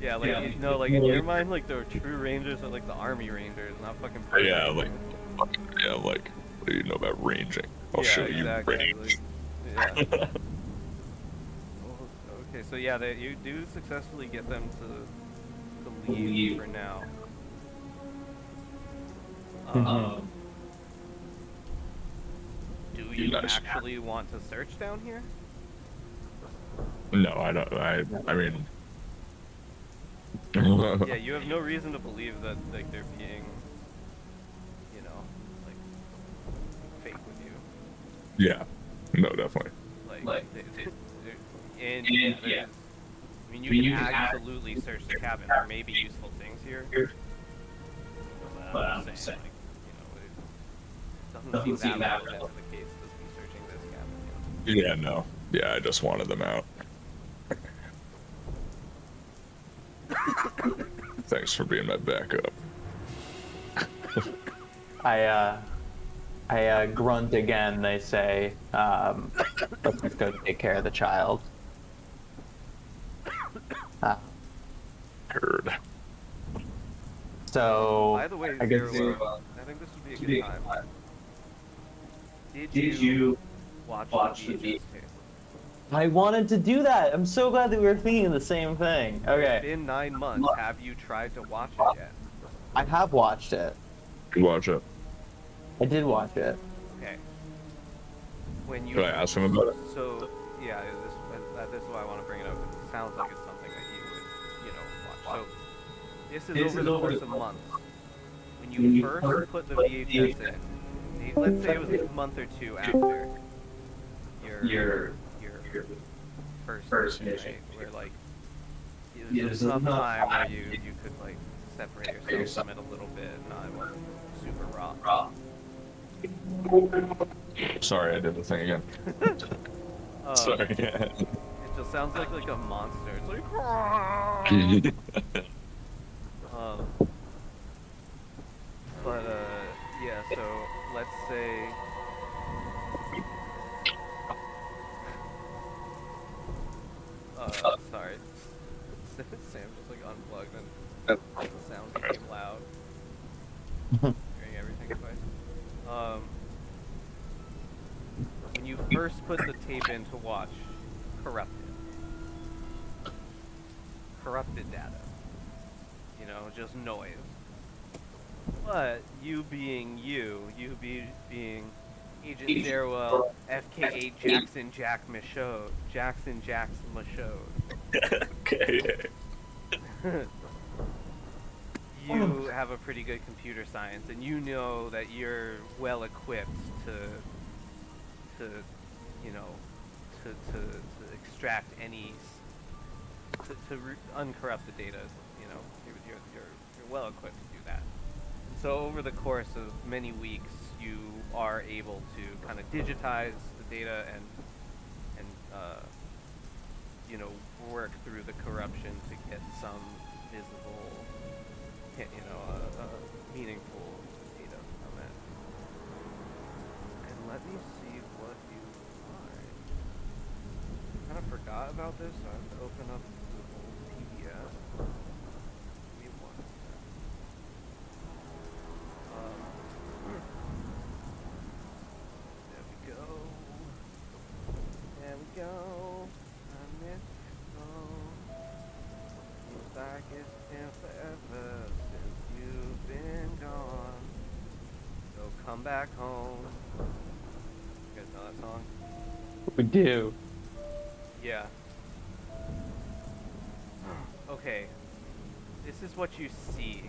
Yeah, like, you know, like in your mind, like the true rangers are like the army rangers, not fucking Yeah, like, like, what do you know about ranging? I'll show you range. Like, yeah. Well, okay, so yeah, you do successfully get them to leave for now. Do you actually want to search down here? No, I don't. I mean. Yeah, you have no reason to believe that like they're being, you know, like fake with you. Yeah. No, definitely. Like and yeah, I mean, you can absolutely search the cabin. There may be useful things here. But I'm just saying, like, you know, it doesn't seem that relevant to the case to be searching this cabin. You know? Yeah, no. Yeah, I just wanted them out. Thanks for being my backup. I grunt again. They say, let's go take care of the child. Heard. So, By the way, I guess Zero, I think this would be a good time. Did you watch the VHS tape? I wanted to do that. I'm so glad that we were thinking the same thing. Okay. It's been 9 months. Have you tried to watch it yet? I have watched it. You watch it. I did watch it. Okay. When you Could I ask him about it? So yeah, this is why I want to bring it up. It sounds like it's something that you would, you know, watch. So this is over the course of months. When you first put the VHS in, let's say it was a month or two after your first mission, where like it was enough time where you could like separate yourself from it a little bit, and not it wasn't super raw. Sorry, I did the thing again. Sorry. It just sounds like a monster. It's like say. Sorry. Sam just like unplugged and the sound became loud. Hearing everything twice. When you first put the tape in to watch, corrupted data. You know, just noise. But you being being Agent Darewell, FKA Jackson Jackson Michaud. Okay. You have a pretty good computer science, and you know that you're well equipped to you know, to extract any, uncorrupt the data. You know, you're well equipped to do that. So over the course of many weeks, you are able to kind of digitize the data and you know, work through the corruption to get some visible, you know, meaningful data from it. And let me see what you find. I kind of forgot about this, so I have to open up the old PDF. Give me one sec. There we go. There we go. I miss you so. Seems like it's been forever since you've been gone. So come back home. You guys know that song? We do. Yeah. Okay. This is what you see.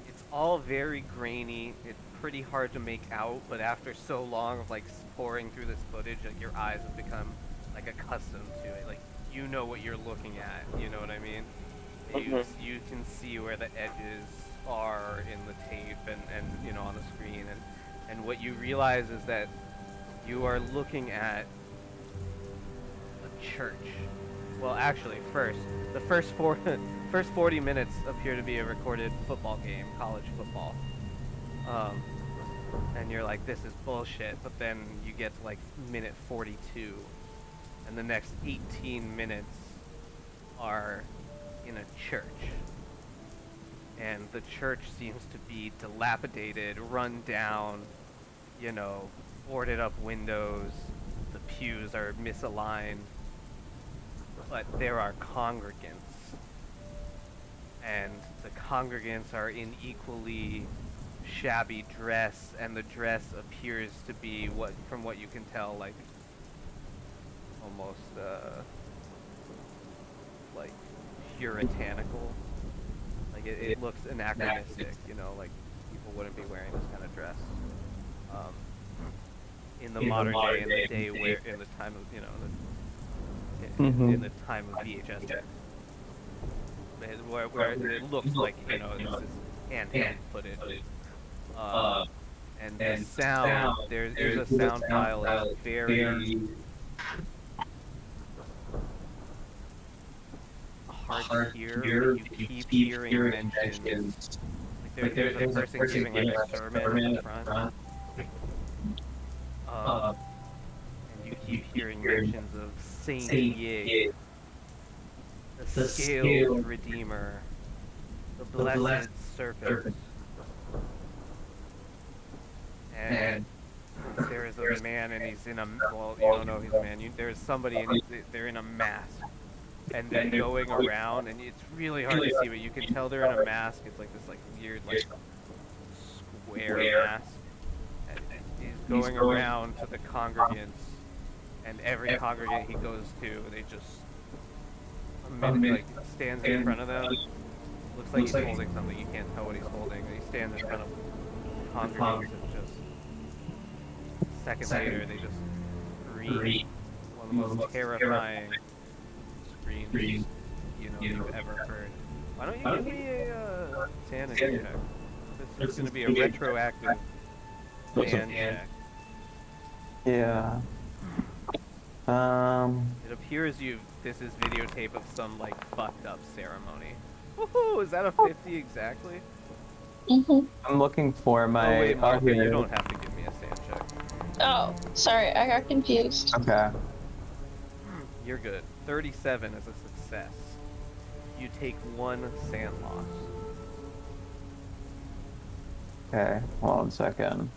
It's all very grainy. It's pretty hard to make out, but after so long of like pouring through this footage, like your eyes have become like accustomed to it. Like you know what you're looking at. You know what I mean? You can see where the edges are in the tape and you know on the screen, and what you realize is that you are looking at a church. Well, actually, the first 40 minutes appear to be a recorded football game, college football. And you're like, this is bullshit. But then you get to like minute 42, and the next 18 minutes are in a church. And the church seems to be dilapidated, run down, you know, boarded up windows. The pews are misaligned. But there are congregants, and the congregants are in equally shabby dress, and the dress appears to be from what you can tell, like almost like puritanical. Like it looks anachronistic, you know, like people wouldn't be wearing this kind of dress in the modern day, in the day where, in the time of, you know, in the time of VHS, where it looks like, you know, this is handheld footage. And the sound, there's a sound file that's very hard to hear. You keep hearing mentions. Like there's a person giving like a sermon in the front. And you keep hearing mentions of Saint Ye, the Scaled Redeemer, the Blessed Serpent. And there is a man, and he's in a, well, you don't know he's a man. There's somebody, and they're in a mask. And they're going around, and it's really hard to see, but you can tell they're in a mask. It's like this like weird like square mask. And he's going around to the congregants, and every congregant he goes to, they just like stands in front of them. Looks like he's holding something. You can't tell what he's holding. He stands in front of congregants, and just a second later they just scream. One of the most terrifying screams you know you've ever heard. Why don't you give me a sanity check? This is going to be a retroactive san check. Yeah. It appears this is videotape of some like fucked up ceremony. Woohoo! Is that a 50 exactly? Mhm. I'm looking for my. Oh wait, Martha, here. you don't have to give me Oh, sorry, I got confused. Okay. You're good. 37 is a success. You take 1 sand loss. Okay. Hold on a second.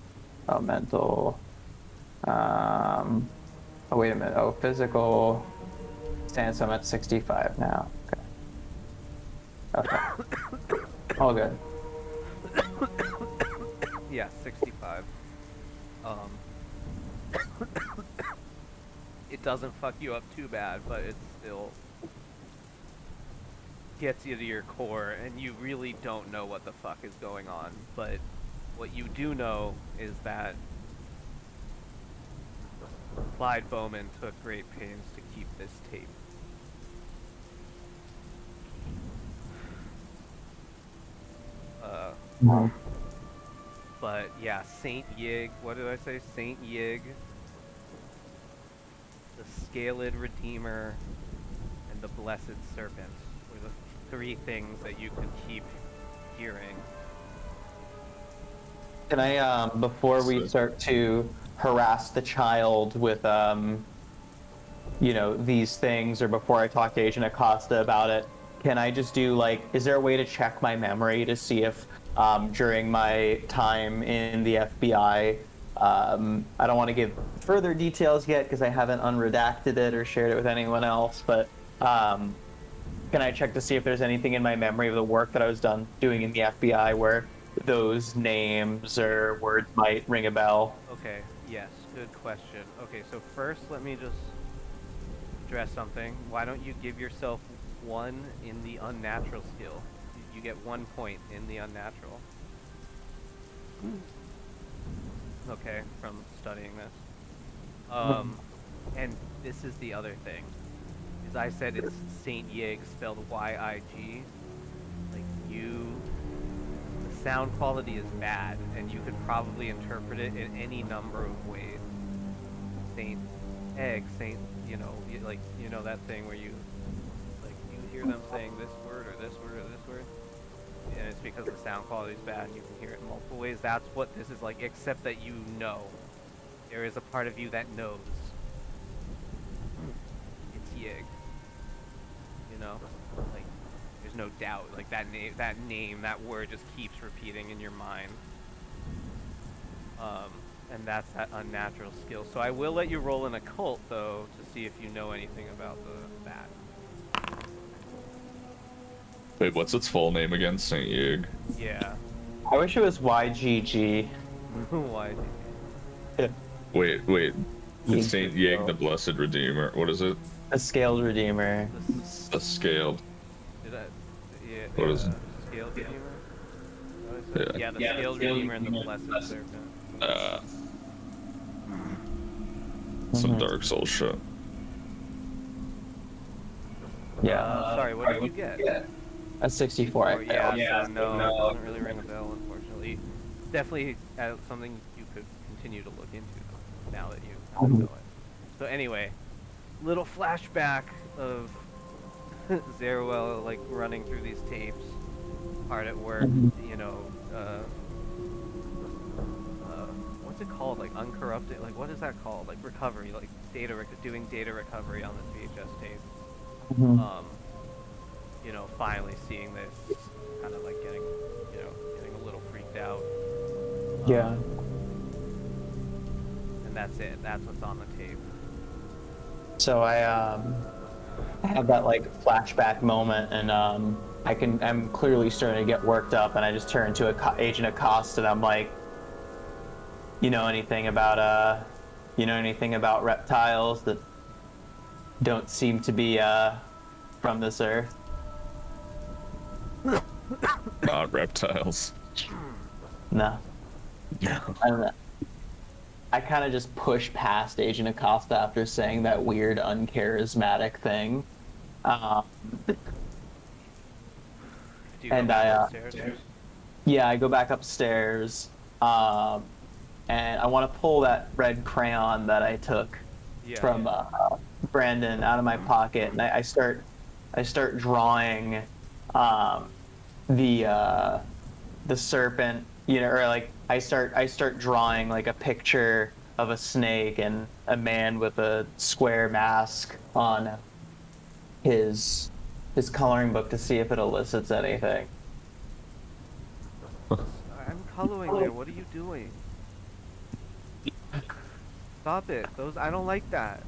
Oh, mental. Oh, wait a minute. Oh, physical. Stance. I'm at 65 now. Okay. Okay. All good. Yeah, 65. It doesn't fuck you up too bad, but it still gets you to your core, and you really don't know what the fuck is going on. But what you do know is that Clyde Bowman took great pains to keep this tape. Mhm. But yeah, Saint Yig, what did I say? Saint Yig, the Scaled Redeemer, and the Blessed Serpent were the 3 things that you could keep hearing. Can I, before we start to harass the child with, these things, or before I talk to Agent Acosta about it, can I just do, like, is there a way to check my memory to see if, during my time in the FBI, I don't want to give further details yet because I haven't unredacted it or shared it with anyone else, but, can I check to see if there's anything in my memory of the work that I was doing in the FBI where those names or words might ring a bell? Okay, yes, good question. Okay, so first let me just address something. Why don't you give yourself 1 in the unnatural skill? You get 1 point in the unnatural. Okay, from studying this. And this is the other thing. As I said, it's Saint Yig, spelled Y-I-G. Like, the sound quality is bad, and you could probably interpret it in any number of ways. Saint Egg, Saint, that thing where you hear them saying this word or this word or this word, and it's because the sound quality is bad and you can hear it in multiple ways. That's what this is like, except that you know. There is a part of you that knows. It's Yig. Like, there's no doubt. Like, that name, that word just keeps repeating in your mind. And that's that unnatural skill. So I will let you roll an occult, though, to see if you know anything about that. Wait, what's its full name again? Saint Yig. Yeah. I wish it was YGG. Why? Wait. It's Saint Yig, the Blessed Redeemer. What is it? A Scaled Redeemer. A Scaled. Did I? Yeah. What is it? Scaled Redeemer? Yeah, the Scaled Redeemer and the Blessed Serpent. Some Dark Souls shit. Yeah. Sorry, what did you get? A 64. Oh, yeah, so no, it doesn't really ring a bell, unfortunately. Definitely something you could continue to look into, now that you know it. So anyway, little flashback of Zeruel, like, running through these tapes, hard at work, what's it called? Like, uncorrupted, like, what is that called? Like, recovery, like, doing data recovery on this VHS tape. Finally seeing this, kind of like getting a little freaked out. Yeah. And that's it. That's what's on the tape. So I have that, like, flashback moment, and I'm clearly starting to get worked up, and I just turn to Agent Acosta, and I'm like, you know anything about reptiles that don't seem to be from this earth? Not reptiles. No. I don't know. I kind of just push past Agent Acosta after saying that weird, uncharismatic thing. And yeah, I go back upstairs, and I want to pull that red crayon that I took from Brandon out of my pocket, and I start drawing the serpent, or like I start drawing like a picture of a snake and a man with a square mask on his coloring book to see if it elicits anything. I'm coloring there. What are you doing? Stop it. I don't like that.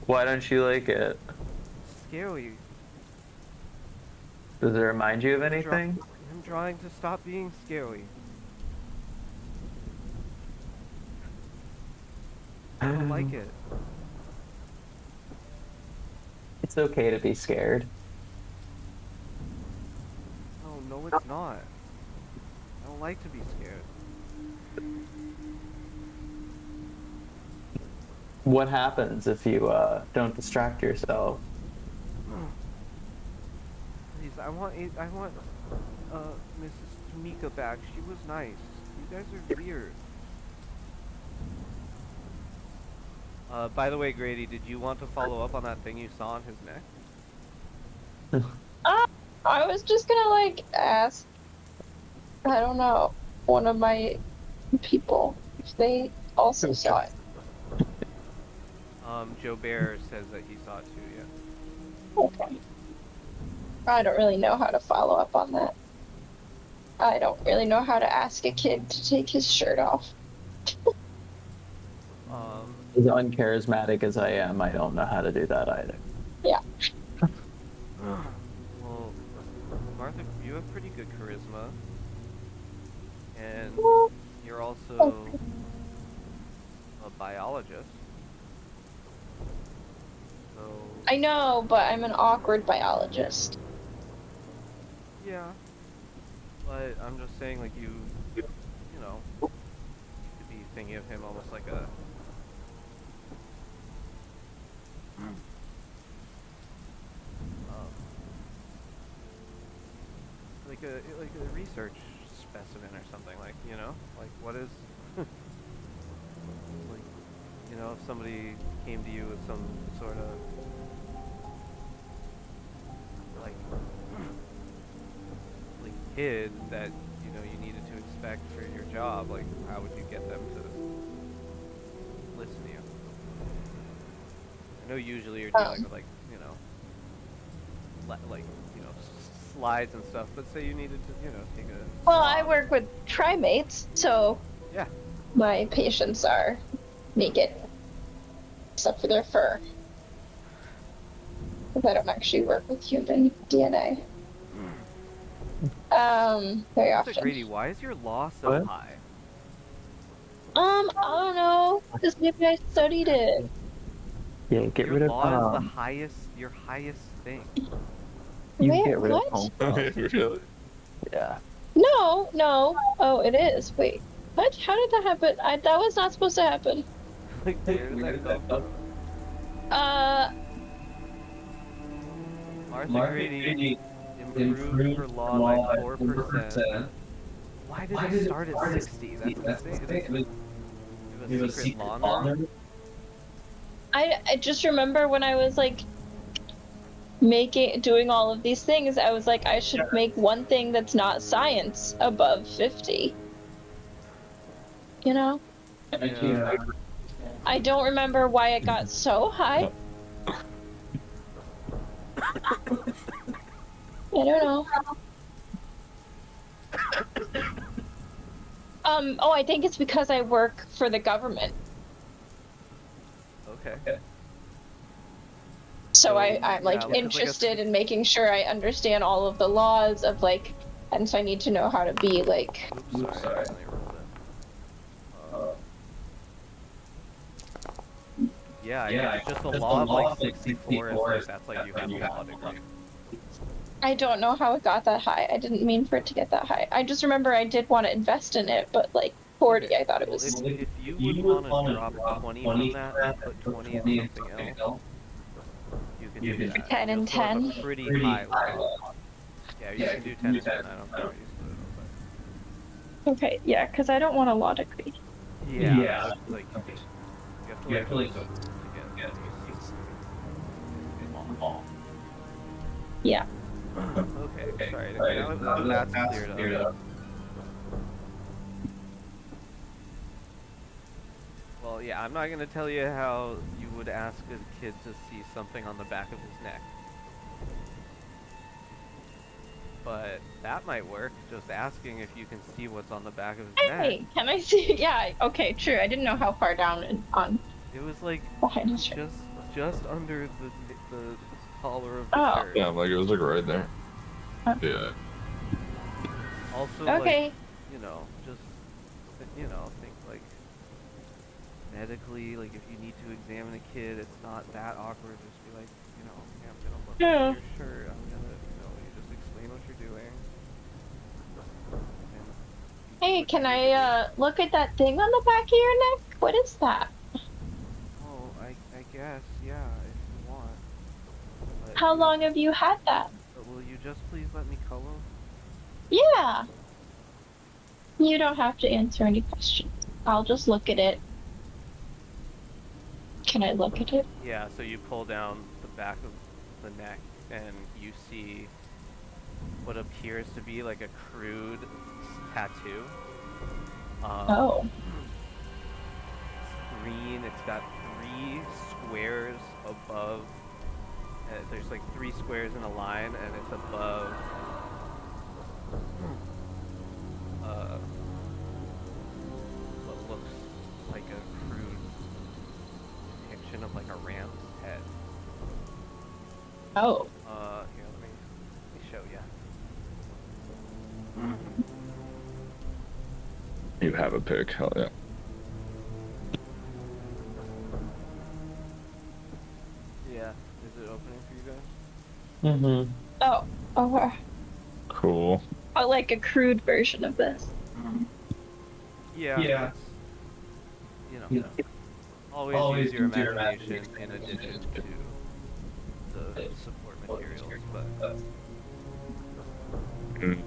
Why don't you like it? It's scary. Does it remind you of I'm anything? I'm trying to stop being scary. I don't like it. It's okay to be scared. No, it's not. I don't like to be scared. What happens if you don't distract yourself? Please, I want Mrs. Tamika back. She was nice. You guys are weird. By the way, Grady, did you want to follow up on that thing you saw on his neck? I was just gonna like ask, I don't know, one of my people if they also saw it. Joe Bear says that he saw it too, yeah. Okay. I don't really know how to follow up on that. I don't really know how to ask a kid to take his shirt off. As uncharismatic as I am, I don't know how to do that either. Yeah. Well, Martha, you have pretty good charisma. And you're also a biologist. So... I know, but I'm an awkward biologist. Yeah. But I'm just saying, like, you know, you could be thinking of him almost like a... like a research specimen or something, like, you know? Like, what is... like, you know, if somebody came to you with some sort of... like kid that, you know, you needed to expect for your job, like, how would you get them to listen to you? I know usually you're dealing with, like, you know, like, you know, slides and stuff, but say you needed to, you know, take a Well, I swab. work with primates, so Yeah. my patients are naked, except for their fur. Because I don't actually work with human DNA. Very So, often. Grady, why is your law so What? high? I don't know, because maybe I studied it. Yeah, get Your rid of law is your highest thing. you Wait, get rid what? of home laws. Really? Yeah. No. Oh, it is. Wait, what? How did that happen? That was not supposed to happen. Like, where did that come from? Martha Grady improved her law by 4%. Why did it start at 60? That's insane. You have a secret law nerd? I just remember when I was like doing all of these things, I was like, I should make one thing that's not science above 50. You know? Yeah. I don't remember why it got so high. I don't know. Oh, I think it's because I work for the government. Okay. So I'm yeah, like like, interested in making sure I understand all of the laws of like, and so I need to know how to be like. Oops, sorry. I accidentally rolled it. Yeah, I think it's just a law of like 64 is like, that's like you have a law degree. I don't know how it got that high. I didn't mean for it to get that high. I just remember I did want to invest in it, but like 40, I thought it was. Well, if you would want to drop 20 from that and put 20 in something else, you can do that. 10 and You still have 10? a pretty high law. Yeah, you can do 10 and 10. I don't care what you split it up, Okay, yeah, because I don't want a law degree. but yeah, like you have to like go to get law. Yeah. Okay, sorry. Now that's cleared up. Well, yeah, I'm not gonna tell you how you would ask a kid to see something on the back of his neck. But that might work, just asking if you can see what's on the back of his neck. Hey, can I see? Yeah, okay, true. I didn't know how far down on It was like behind his shirt. just under the collar of the Oh. shirt. Yeah, like it was like right there. Yeah. Also, Okay. like, just think like medically, like if you need to examine a kid, it's not that awkward. Just be like, hey, I'm gonna look Yeah. at your shirt. I'm gonna, you just explain what you're doing. And you do Hey, what can you need to do. I look at that thing on the back of your neck? What is that? Oh, I guess, yeah, if you want. But How you long have you had that? But will you just please let me color? Yeah. You don't have to answer any questions. I'll just look at it. Can I look at it? Yeah, so you pull down the back of the neck and you see what appears to be like a crude tattoo. Oh. It's green, it's got 3 squares above. There's like 3 squares in a line and it's above what looks like a crude depiction of like a ram's head. Oh. Here, let me show you. You have a pick, hell yeah. Yeah, is it opening for you guys? Mm-hmm. Oh. Oh. Cool. Oh, like a crude version of this. Yeah. Yeah. It's, always use your imagination in addition to the support materials, but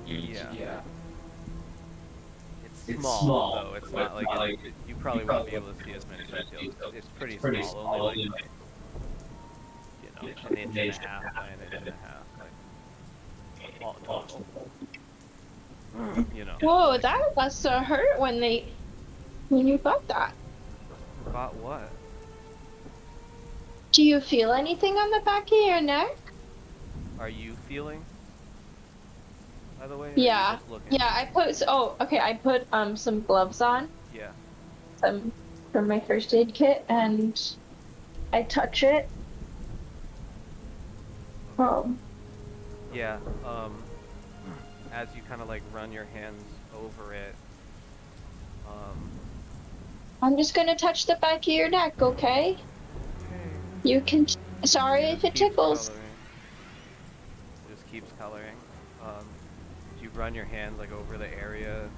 yeah. It's small though. It's not like you probably won't be able to see as many details. It's pretty small, only like an inch and a half by an inch and a half, like all total. Whoa, that must have hurt when you got that. Got what? Do you feel anything on the back of your neck? Are you feeling? By the way, or are Yeah. you just looking? Yeah, I put some gloves on. Yeah. Some from my first aid kit, and I touch it. Yeah, as you kind of like run your hands over it, I'm just gonna touch the back of your neck, okay? You can. Sorry if it tickles. Just keeps coloring. As you run your hands like over the area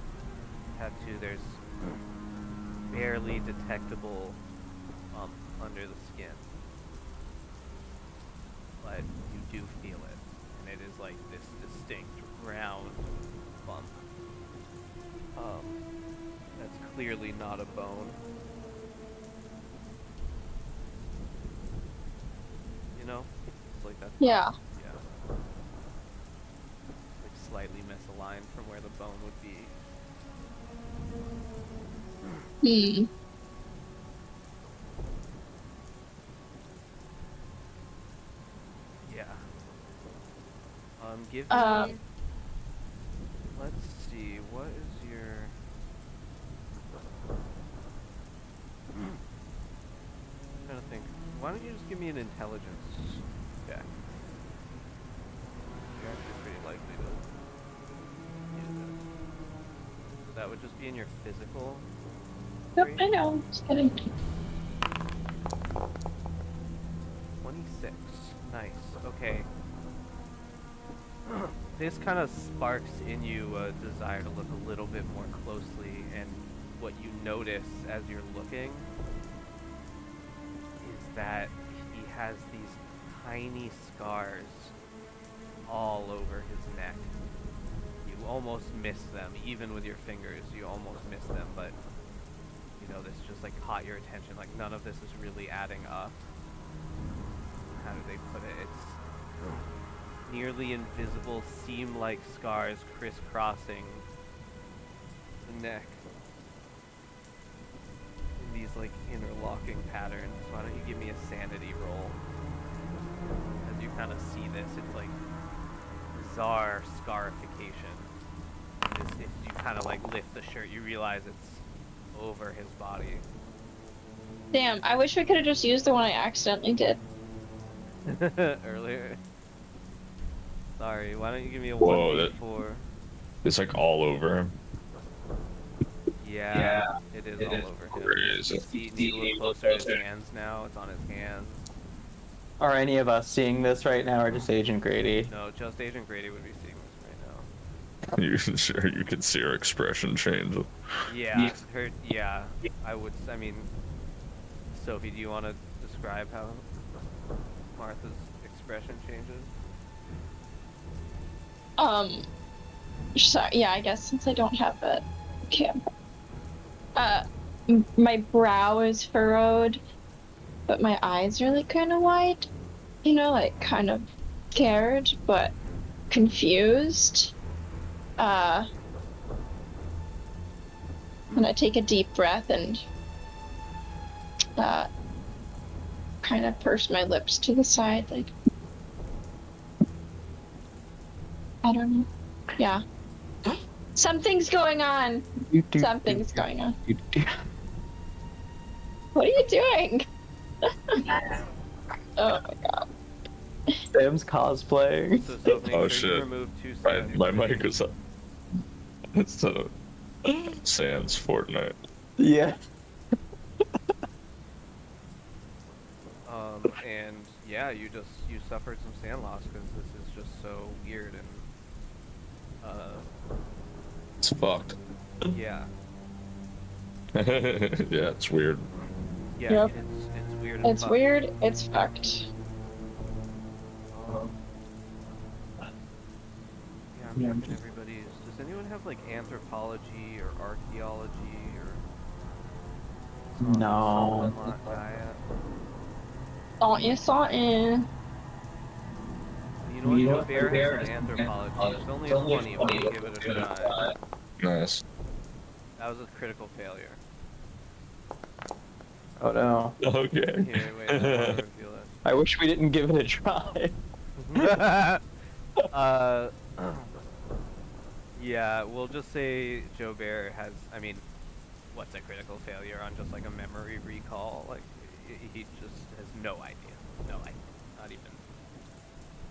tattoo, there's barely detectable bump under the skin, but you do feel it, and it is like this distinct round bump. That's clearly not a bone. It's like that. Yeah. Yeah. Like slightly misaligned from where the bone would be. Yeah. Give me. Let's see. What is your? I'm trying to think. Why don't you just give me an intelligence check? You're actually pretty likely to use this. So that would just be in your physical. Yep, I know. Just kidding. 26. Nice. Okay. This kind of sparks in you a desire to look a little bit more closely, and what you notice as you're looking is that he has these tiny scars all over his neck. You almost miss them, even with your fingers, you almost miss them, but this just like caught your attention, like none of this is really adding up. How do they put it? It's nearly invisible, seam-like scars crisscrossing the neck. these like interlocking patterns. Why don't you give me a sanity roll? As you kind of see this, it's like bizarre scarification. If you kind of like lift the shirt, you realize it's over his body. Damn, I wish we could have just used the one I accidentally did. Earlier. Sorry, why don't you give me a Whoa, 1d4? It's like all over him. Yeah, it is all over him. Crazy. You see, need to look closer at his hands now. It's on his hands. Are any of us seeing this right now, or just Agent Grady? No, just Agent Grady would be seeing this right now. You sure you can see her expression change? Yeah, her. Yeah, I would. I mean, Sophie, do you want to describe how Martha's expression changes? Sorry, yeah, I guess since I don't have a camera. My brow is furrowed, but my eyes are like kind of wide. You know, like kind of scared, but confused. And I take a deep breath and kind of purse my lips to the side, like I don't know. Yeah. Something's going on. Something's going on. What are you doing? Oh my god. Sam's cosplaying. So, make Oh, sure shit. you remove 2 My, sands. my mic is up. It's Sans Fortnite. Yeah. And yeah, you suffered some sand loss because this is just so weird and It's fucked. yeah. Yeah, it's weird. Yeah, Yep. it's weird and It's fucked. weird, it's fucked. Yeah, I'm checking everybody's. Does anyone have like anthropology or archaeology or No. something like that? Something. You know what? Joe Bear has an anthropology. It's only a 20, but we'll give it a try. Nice. That was a critical failure. Oh no. Okay. Here, wait, I want to reveal it. I wish we didn't give it a try. Yeah, we'll just say Joe Bear has, I mean, what's a critical failure on just like a memory recall? Like, he just has no idea. No idea. Not even.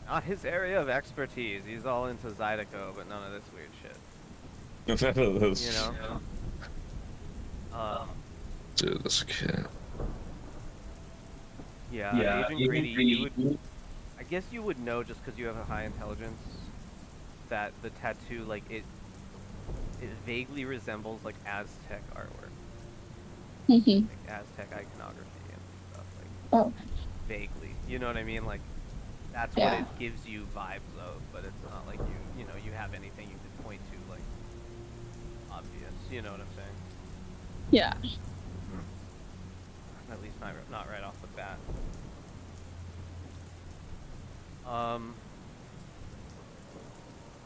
Not his area of expertise. He's all into Zydeco, but none of this weird shit. You know? Dude, this kid. Yeah, Agent Grady, you would, I guess you would know just because you have a high intelligence that the tattoo, like, it vaguely resembles, like, Aztec artwork. Mm-hmm. Like, Aztec iconography and stuff, like, Oh. vaguely. You know what I mean? Like, that's Yeah. what it gives you vibes of, but it's not like you know, you have anything you can point to, like, obvious. You know what I'm saying? Yeah. At least not right off the bat.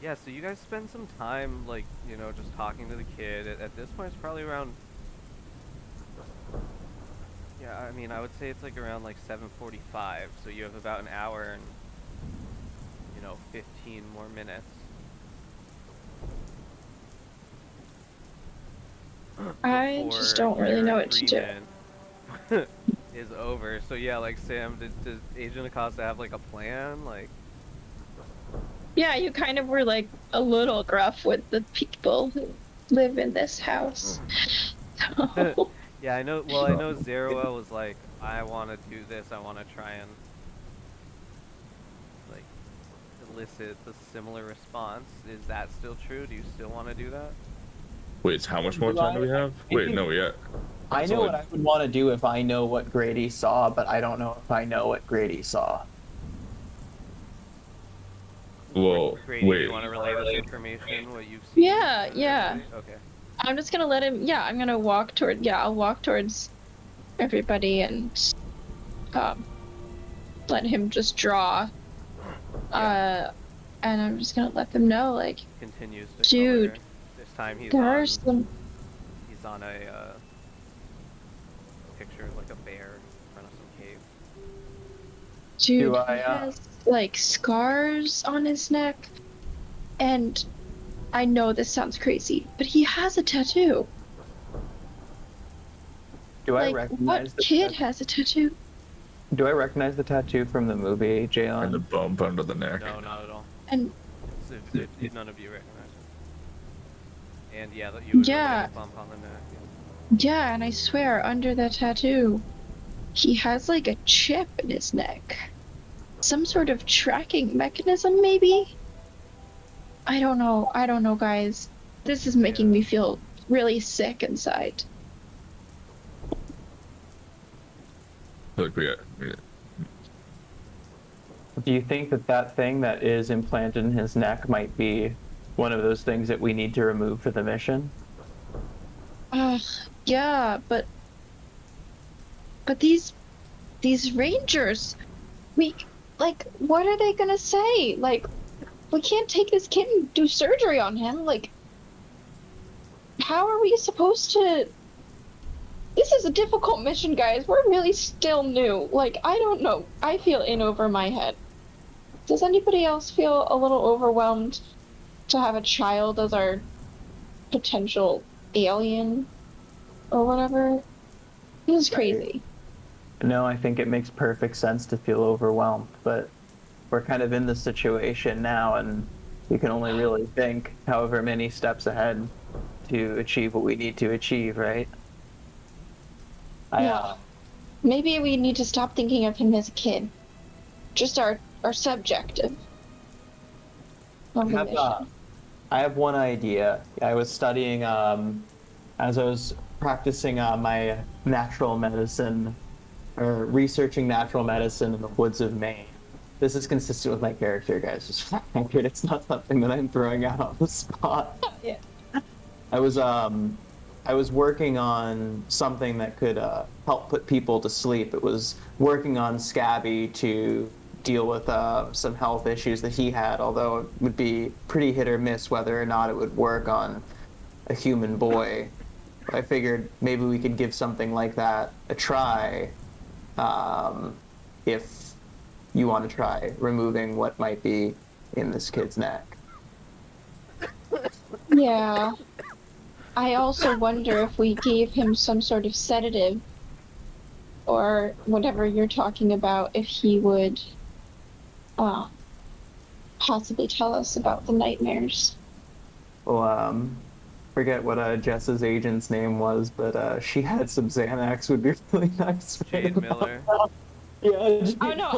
Yeah, so you guys spend some time, like, you know, just talking to the kid. At this point, it's probably around... Yeah, I mean, I would say it's like around, like, 7:45, so you have about an hour and, you know, 15 more minutes. I just before don't really your know what to do. agreement is over. So yeah, like Sam, does Agent Acosta have like a plan? Like, Yeah, you kind of were like a little gruff with the people who live in this house. So, yeah, I know. Well, I know Zeruel was like, I want to do this. I want to try and like elicit the similar response. Is that still true? Do you still want to do that? Wait, how much more time do we have? Wait, no, yeah. I know what I would want to do if I know what Grady saw, but I don't know if I know what Grady saw. Whoa, Grady, do wait. you want to relay this information? What you've seen? yeah, yeah. Okay. I'm just gonna let him. Yeah, I'm gonna walk toward. Yeah, I'll walk towards everybody and let him just draw. Yeah. And I'm just gonna let them know, like, Continues to dude, color. This time he's there on. are some. He's on a like a bear in front of some cave. Dude, Do he I, has like scars on his neck, and I know this sounds crazy, but he has a tattoo. Do I Like, recognize what the kid has a tattoo? Do I recognize the tattoo from the movie, And the Jalen? bump under the neck. No, not at all. And None of you recognize it. And yeah, that you would relate yeah, a bump on the neck. yeah, and I swear, under that tattoo, he has like a chip in his neck. Some sort of tracking mechanism, maybe? I don't know. I don't know, guys. This is making me feel really sick inside. Look, we got Do you think that that thing that is implanted in his neck might be one of those things that we need to remove for the mission? Ugh, yeah, but these rangers, we like, what are they gonna say? Like, we can't take this kid and do surgery on him. Like, how are we supposed to? This is a difficult mission, guys. We're really still new. Like, I don't know. I feel in over my head. Does anybody else feel a little overwhelmed to have a child as our potential alien or whatever? This is crazy. No, I think it makes perfect sense to feel overwhelmed, but we're kind of in this situation now, and we can only really think however many steps ahead to achieve what we need to achieve, right? Yeah. Maybe we need to stop thinking of him as a kid. Just our subjective of the mission. I have one idea. I was studying, as I was practicing my natural medicine, or researching natural medicine in the woods of Maine. This is consistent with my character, guys. Just for the record, it's not something that I'm throwing out on the spot. Yeah. I was working on something that could help put people to sleep. It was working on Scabby to deal with some health issues that he had, although it would be pretty hit or miss whether or not it would work on a human boy. I figured maybe we could give something like that a try, if you want to try removing what might be in this kid's neck. Yeah. I also wonder if we gave him some sort of sedative or whatever you're talking about, if he would possibly tell us about the nightmares. Well, forget what Jess's agent's name was, but she had some Xanax. Would be really nice. Jade Miller. Yeah. Oh no,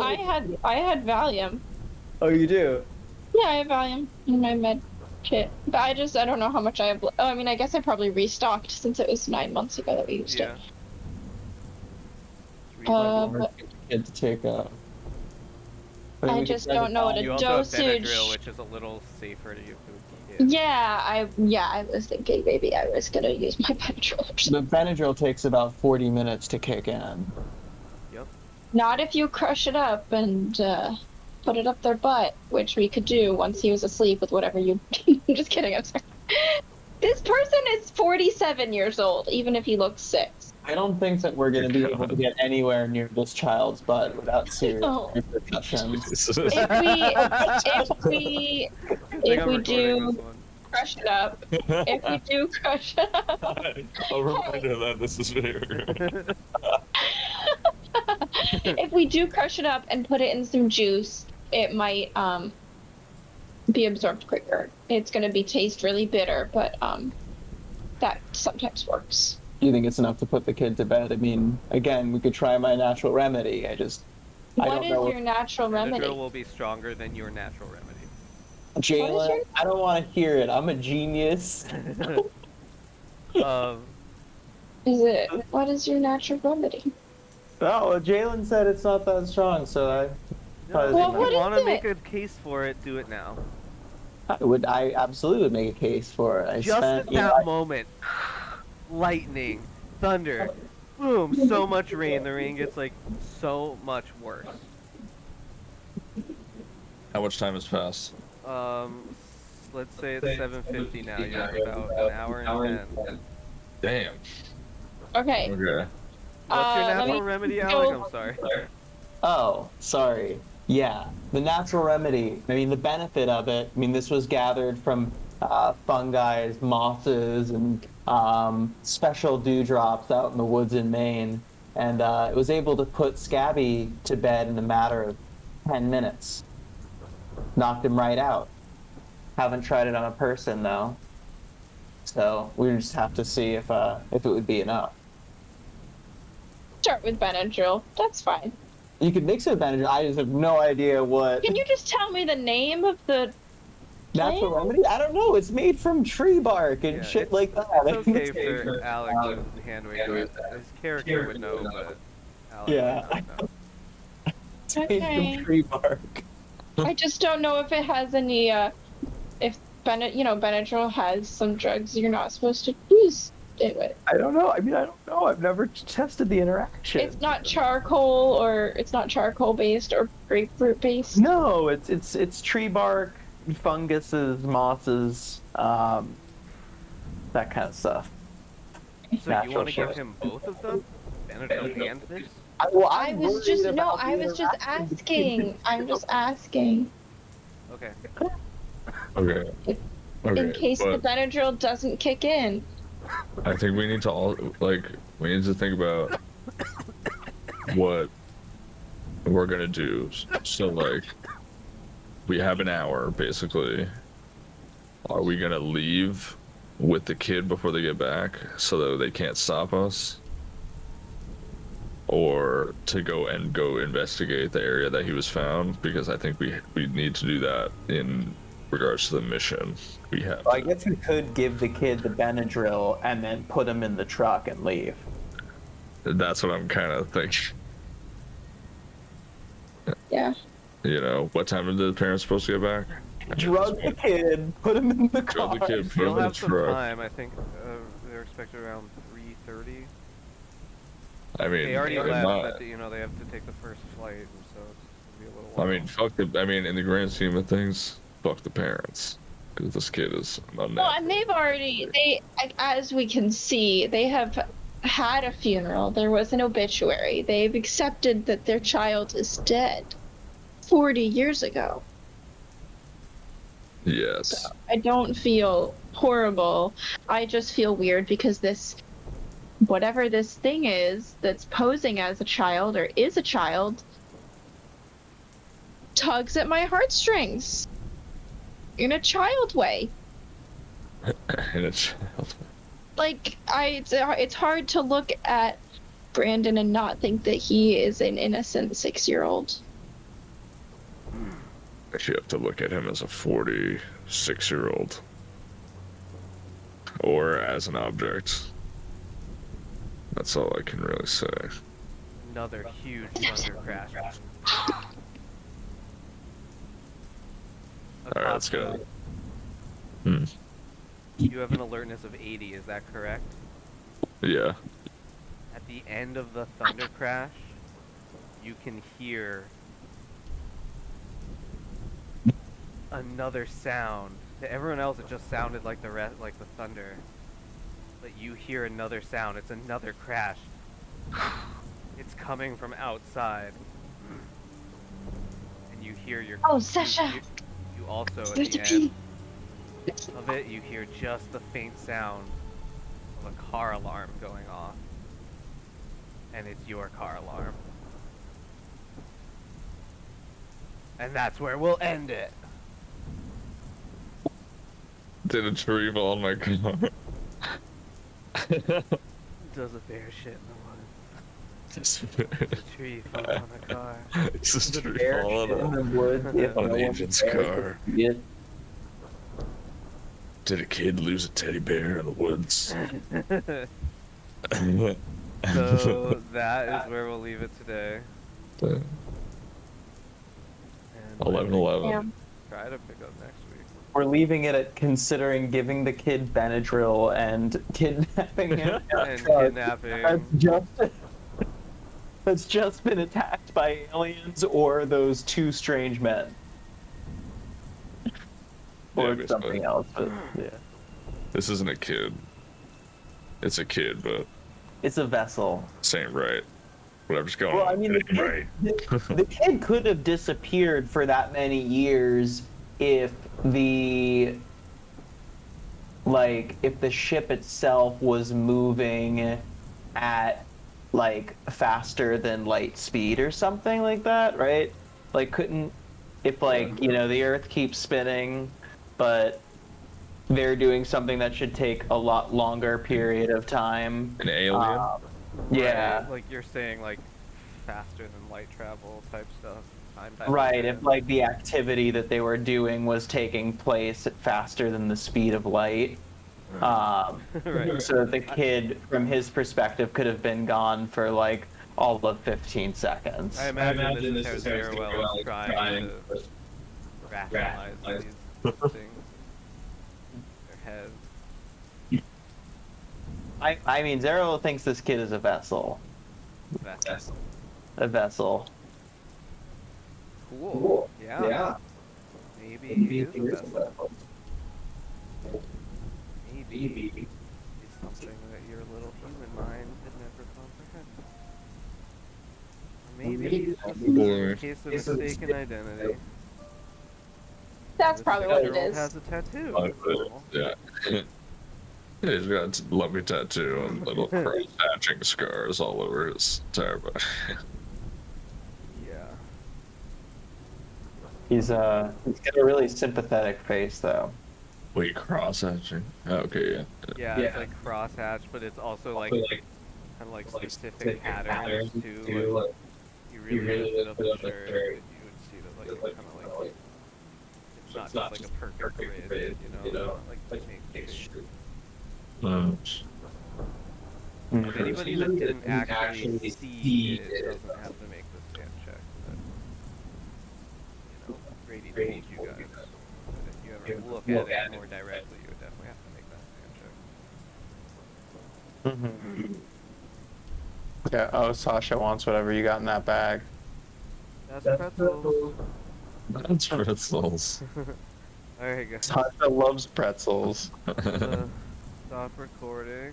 I had Valium. Oh, you do? Yeah, I have Valium in my med kit. But I don't know how much I have. Oh, I mean, I guess I probably restocked since it was 9 months ago that we used Yeah. it. But Kid to take I just don't know what a You also have dosage. Benadryl, which is a little safer to you for the kid. Yeah, I was thinking maybe I was gonna use my Benadryl or something. The Benadryl takes about 40 minutes to kick in. Yep. Not if you crush it up and put it up their butt, which we could do once he was asleep with whatever you. I'm just kidding. I'm sorry. This person is 47 years old, even if he looks 6. I don't think that we're going to be able to get anywhere near this child's butt without serious No. repercussions. If we I'm recording do this one. crush it up, if we do crush it up, I'll remind her that this is fair. if we do crush it up and put it in some juice, it might be absorbed quicker. It's going to taste really bitter, but that sometimes works. Do you think it's enough to put the kid to bed? I mean, again, we could try my natural remedy. I don't What is know. your natural remedy? Benadryl will be stronger than your natural remedy. Jalen, I don't want to hear it. I'm a genius. Um, What is your natural remedy? Oh, well, Jalen said it's not that strong, so no, Well, if what you is want to it? make a case for it, do it now. I absolutely would make a case for it. Just at that moment, lightning, thunder, boom, so much rain. The rain gets like so much worse. How much time has passed? Let's say it's 7:50 now. You have about an hour and 10. Damn. Okay. Okay. What's your Let natural me remedy, go- Alec? I'm sorry. Oh, sorry. Yeah, the natural remedy. I mean, the benefit of it. I mean, this was gathered from fungi, mosses, and special dewdrops out in the woods in Maine, and it was able to put Scabby to bed in a matter of 10 minutes. Knocked him right out. Haven't tried it on a person though, so we just have to see if it would be enough. Start with Benadryl. That's fine. You could mix it with Benadryl. I just have no idea what Can you just tell me the name of the natural plant? remedy. I don't know. It's made from tree bark and Yeah, shit like that. It's okay for Alec to hand wave that. His character would know, but Alec Yeah. might not know. It's made Okay. from tree bark. I just don't know if it has any. If Benadryl has some drugs you're not supposed to use it with. I don't know. I mean, I don't know. I've never tested the interaction. It's not charcoal, or it's not charcoal based or grapefruit based. No, it's tree bark, funguses, mosses, that kind of stuff. So you Natural want to give shit. him both of them? Benadryl and this? I was just asking. I'm just asking. Okay. Okay. In case the but Benadryl doesn't kick in. I think we need to all we need to think about what we're gonna do. So like, we have an hour basically. Are we gonna leave with the kid before they get back so that they can't stop us? Or to go investigate the area that he was found, because I think we need to do that in regards to the mission we have. Well, I guess we could give the kid the Benadryl and then put him in the truck and leave. That's what I'm kind of thinking. Yeah. You know, what time are the parents supposed to get back? Drug the kid, put him in the Drug car. the kid, put You'll him in the have some truck. time. I think they're expected around 3:30. I mean, They already they're left, not. but they have to take the first flight, and so it's gonna be a little while. I mean, in the grand scheme of things, fuck the parents. Because this kid is unnatural. Well, and as we can see, they have had a funeral. There was an obituary. They've accepted that their child is dead 40 years ago. Yes. So I don't feel horrible. I just feel weird because whatever this thing is that's posing as a child or is a child, tugs at my heartstrings in a child way. In a child. Like, it's hard to look at Brandon and not think that he is an innocent 6-year-old. You have to look at him as a 46-year-old. Or as an object. That's all I can really say. Another huge thunder crash. Alright, let's go. You have an alertness of 80, is that correct? Yeah. At the end of the thunder crash, you can hear another sound. To everyone else, it just sounded like the thunder. But you hear another sound. It's another crash. It's coming from outside. And you hear your... Oh, Sasha! You also, at There's the a pee. end of it, you hear just the faint sound of a car alarm going off. And it's your car alarm. And that's where we'll end it. Did a tree fall on my car? Does a bear shit in the woods? Just Does a tree fall on a car? It's just a tree Bear fall shit in on the woods if on no an one's agent's there to car. see it. Did a kid lose a teddy bear in the woods? So that is where we'll leave it today. And 11-11. Damn. try to pick up next week. We're leaving it at considering giving the kid Benadryl and kidnapping him. And kidnapping. That's just been attacked by aliens or those two strange men. Or basically. something else. But, yeah. This isn't a kid. It's a kid, but It's a vessel. Same, right? Whatever's going Well, on. I mean, the Right. the kid could have disappeared for that many years if if the ship itself was moving at like faster than light speed or something like that, right? Like couldn't if like, the Earth keeps spinning, but they're doing something that should take a lot longer period of time. An alien? Yeah. Right, like you're saying, like faster than light travel type stuff, time Right, dilation. if like the activity that they were doing was taking place at faster than the speed of light. Right. So that the kid, from his perspective, could have been gone for like all of 15 seconds. I imagine this is how Stairwell is trying to rationalize these things in their heads. I mean, Zero thinks this kid is a vessel. Vessel. A vessel. Cool. Yeah. Maybe it is a vessel. Maybe it's something that your little human mind could never comprehend. Or maybe it's just a case of mistaken identity. That's This probably what it 6-year-old is. has a tattoo. Oh, yeah. Yeah, he's got a lovely tattoo and little cross-hatching scars all over his entire body. Yeah. He's got a really sympathetic face, though. Wait, cross-hatching? Okay, yeah. Yeah, it's like crosshatch, but it's also like kind of like specific patterns too. Like, you really lift up the shirt, and you would see that like it's kind of like it's not just like a perfect grid, you know, like makes if anybody that didn't actually see it doesn't have to make the stand check. But, Grady told you guys that if you ever look at it more directly, you would definitely have to make that stand check. Yeah. Oh, Sasha wants whatever you got in that bag. That's pretzels. That's pretzels. There you go. Sasha loves pretzels. Stop recording.